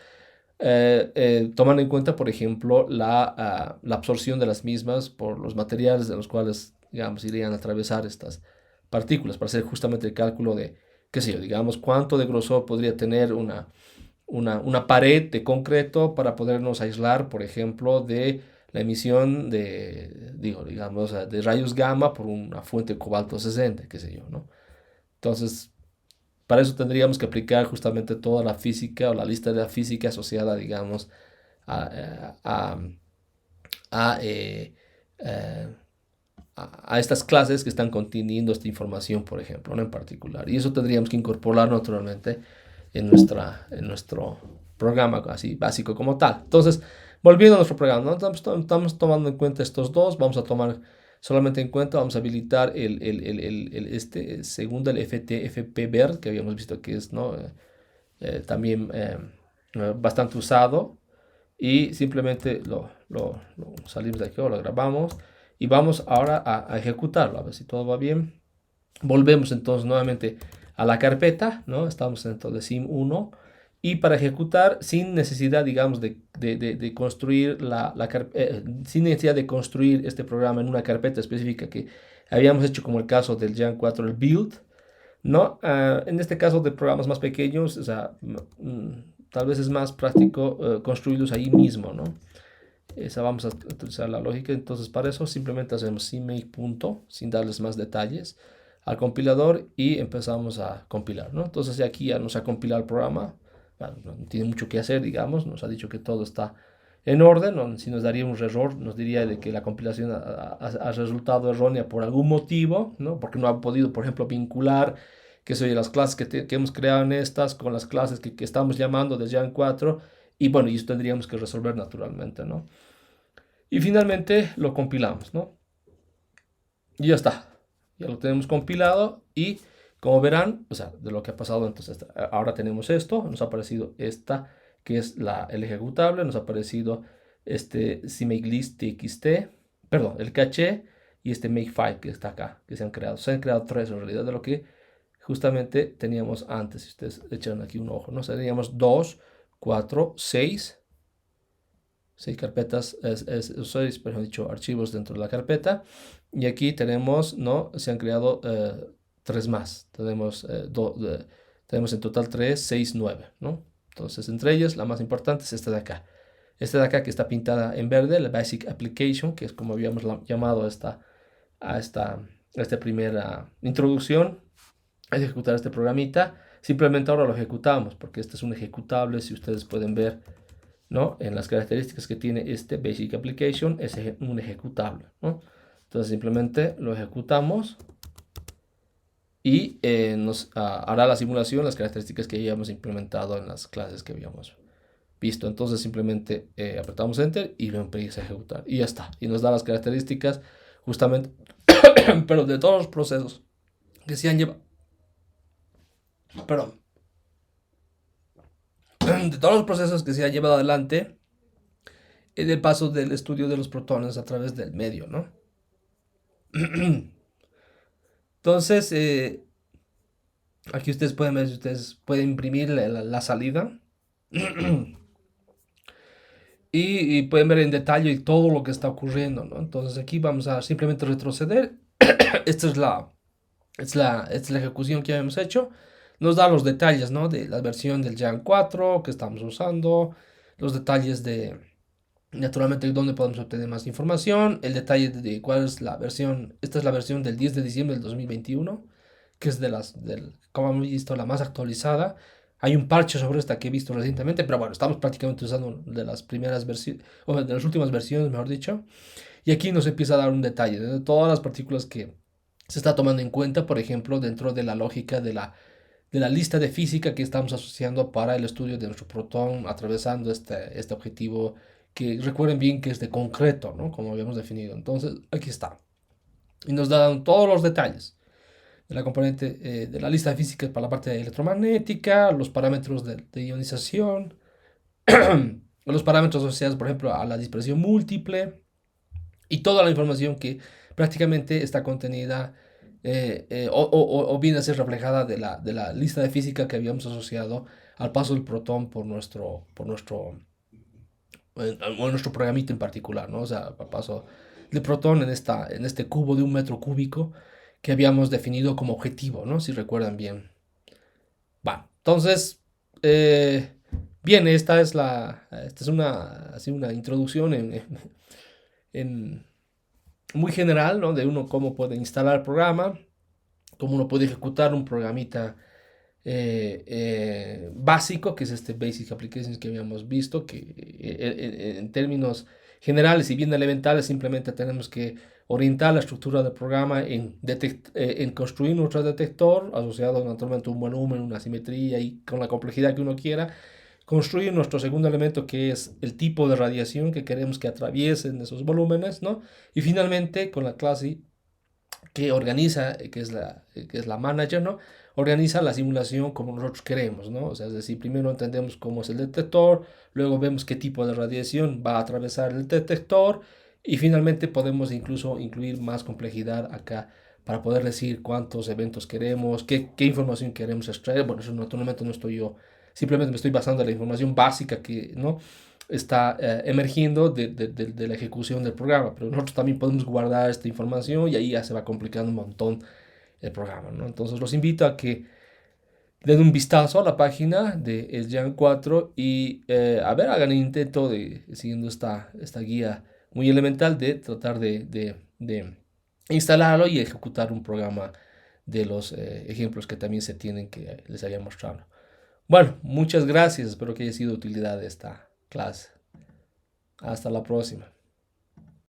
toman en cuenta, por ejemplo, la absorción de las mismas por los materiales de los cuales, digamos, irían a atravesar estas partículas, para hacer justamente el cálculo de, qué sé yo, digamos, cuánto de grosor podría tener una pared de concreto para podernos aislar, por ejemplo, de la emisión digamos, de rayos gamma por una fuente de cobalto 60, qué sé yo, ¿no? Entonces, para eso tendríamos que aplicar justamente toda la física o la lista de la física asociada, digamos, a, a, a, eh, eh, a estas clases que están conteniendo esta información, por ejemplo, ¿no? En particular. Y eso tendríamos que incorporar naturalmente en nuestro programa así básico como tal. Entonces, volviendo a nuestro programa, ¿no? Estamos tomando en cuenta estos dos, vamos a tomar solamente en cuenta, vamos a habilitar este segundo, el FTFP-BERT, que habíamos visto que es, ¿no? También bastante usado, y simplemente lo salimos de aquí o lo grabamos y vamos ahora a ejecutarlo, a ver si todo va bien. Volvemos entonces nuevamente a la carpeta, ¿no? Estamos dentro de Sim1 y para ejecutar sin necesidad, digamos, de construir sin necesidad de construir este programa en una carpeta específica que Habíamos hecho como el caso del Jan 4, el build, ¿no? En este caso de programas más pequeños, o sea, tal vez es más práctico construirlos ahí mismo, ¿no? Esa vamos a utilizar la lógica, entonces para eso simplemente hacemos cmake punto, sin darles más detalles, al compilador y empezamos a compilar, ¿no? Entonces aquí ya nos ha compilado el programa, bueno, no tiene mucho que hacer, digamos, nos ha dicho que todo está en orden, ¿no? Si nos daría un error, nos diría de que la compilación ha resultado errónea por algún motivo, ¿no? Porque no ha podido, por ejemplo, vincular que soy las clases que hemos creado en estas con las clases que estamos llamando desde Jan 4 y bueno, y eso tendríamos que resolver naturalmente, ¿no? Y finalmente lo compilamos, ¿no? Y ya está. Ya lo tenemos compilado y como verán, o sea, de lo que ha pasado, entonces ahora tenemos esto, nos ha aparecido esta que es el ejecutable, nos ha aparecido este cmakelist txt, perdón, el caché y este makefile que está acá, que se han creado. Se han creado tres en realidad de lo que justamente teníamos antes. Si ustedes echan aquí un ojo, ¿no? O sea, teníamos 2, 4, 6 carpetas, seis, mejor dicho, archivos dentro de la carpeta. Y aquí tenemos, ¿no? Se han creado tres más. Tenemos en total 3, 6, 9, ¿no? Entonces, entre ellas, la más importante es esta de acá. Esta de acá que está pintada en verde, la Basic Application, que es como habíamos llamado a esta primera introducción, a ejecutar este programita. Simplemente ahora lo ejecutamos, porque este es un ejecutable, si ustedes pueden ver, ¿no? En las características que tiene este Basic Application es un ejecutable, ¿no? Entonces simplemente lo ejecutamos y nos hará la simulación, las características que habíamos implementado en las clases que habíamos visto. Entonces simplemente apretamos Enter y lo empieza a ejecutar y ya está. Y nos da las características justamente, pero de todos los procesos que se han llevado, perdón, de todos los procesos que se han llevado adelante en el paso del estudio de los protones a través del medio, ¿no? Entonces, aquí ustedes pueden ver, ustedes pueden imprimir la salida y pueden ver en detalle todo lo que está ocurriendo, ¿no? Entonces aquí vamos a simplemente retroceder. Esta es la ejecución que habíamos hecho. Nos da los detalles, ¿no? De la versión del Jan 4 que estamos usando, los detalles de, naturalmente, dónde podemos obtener más información, el detalle de cuál es la versión. Esta es la versión del 10 de diciembre del 2021, que es como hemos visto, la más actualizada. Hay un parche sobre esta que he visto recientemente, pero bueno, estamos prácticamente usando de las primeras versiones, o de las últimas versiones, mejor dicho. Y aquí nos empieza a dar un detalle de todas las partículas que se está tomando en cuenta, por ejemplo, dentro de la lógica de la lista de física que estamos asociando para el estudio de nuestro protón atravesando este objetivo que recuerden bien que es de concreto, ¿no? Como habíamos definido. Entonces, aquí está. Y nos dan todos los detalles de la componente de la lista de física para la parte electromagnética, los parámetros de ionización, los parámetros asociados, por ejemplo, a la dispersión múltiple y toda la información que prácticamente está contenida o viene a ser reflejada de la lista de física que habíamos asociado al paso del protón por nuestro programita en particular, ¿no? O sea, al paso del protón en este cubo de 1 metro cúbico que habíamos definido como objetivo, ¿no? Si recuerdan bien. Va, entonces, eh, bien, esta es así una introducción en muy general, ¿no? De uno cómo puede instalar el programa, cómo uno puede ejecutar un programita básico, que es este Basic Applications que habíamos visto, que en términos generales y bien elementales simplemente tenemos que orientar la estructura del programa en construir nuestro detector asociado naturalmente a un volumen, una simetría y con la complejidad que uno quiera. Construir nuestro segundo elemento, que es el tipo de radiación que queremos que atraviesen esos volúmenes, ¿no? Y finalmente, con la clase que organiza, que es la manager, ¿no? Organiza la simulación como nosotros queremos, ¿no? O sea, es decir, primero entendemos cómo es el detector, luego vemos qué tipo de radiación va a atravesar el detector y finalmente podemos incluso incluir más complejidad acá para poder decir cuántos eventos queremos, qué información queremos extraer. Bueno, eso naturalmente no estoy yo, simplemente me estoy basando en la información básica que, ¿no? está emergiendo de la ejecución del programa, pero nosotros también podemos guardar esta información y ahí ya se va complicando un montón el programa, ¿no? Entonces los invito a que den un vistazo a la página de SGEN 4 y a ver, hagan el intento de, siguiendo esta guía muy elemental, de tratar de instalarlo y ejecutar un programa de los ejemplos que también se tienen que les haya mostrado. Bueno, muchas gracias, espero que haya sido de utilidad esta clase. Hasta la próxima.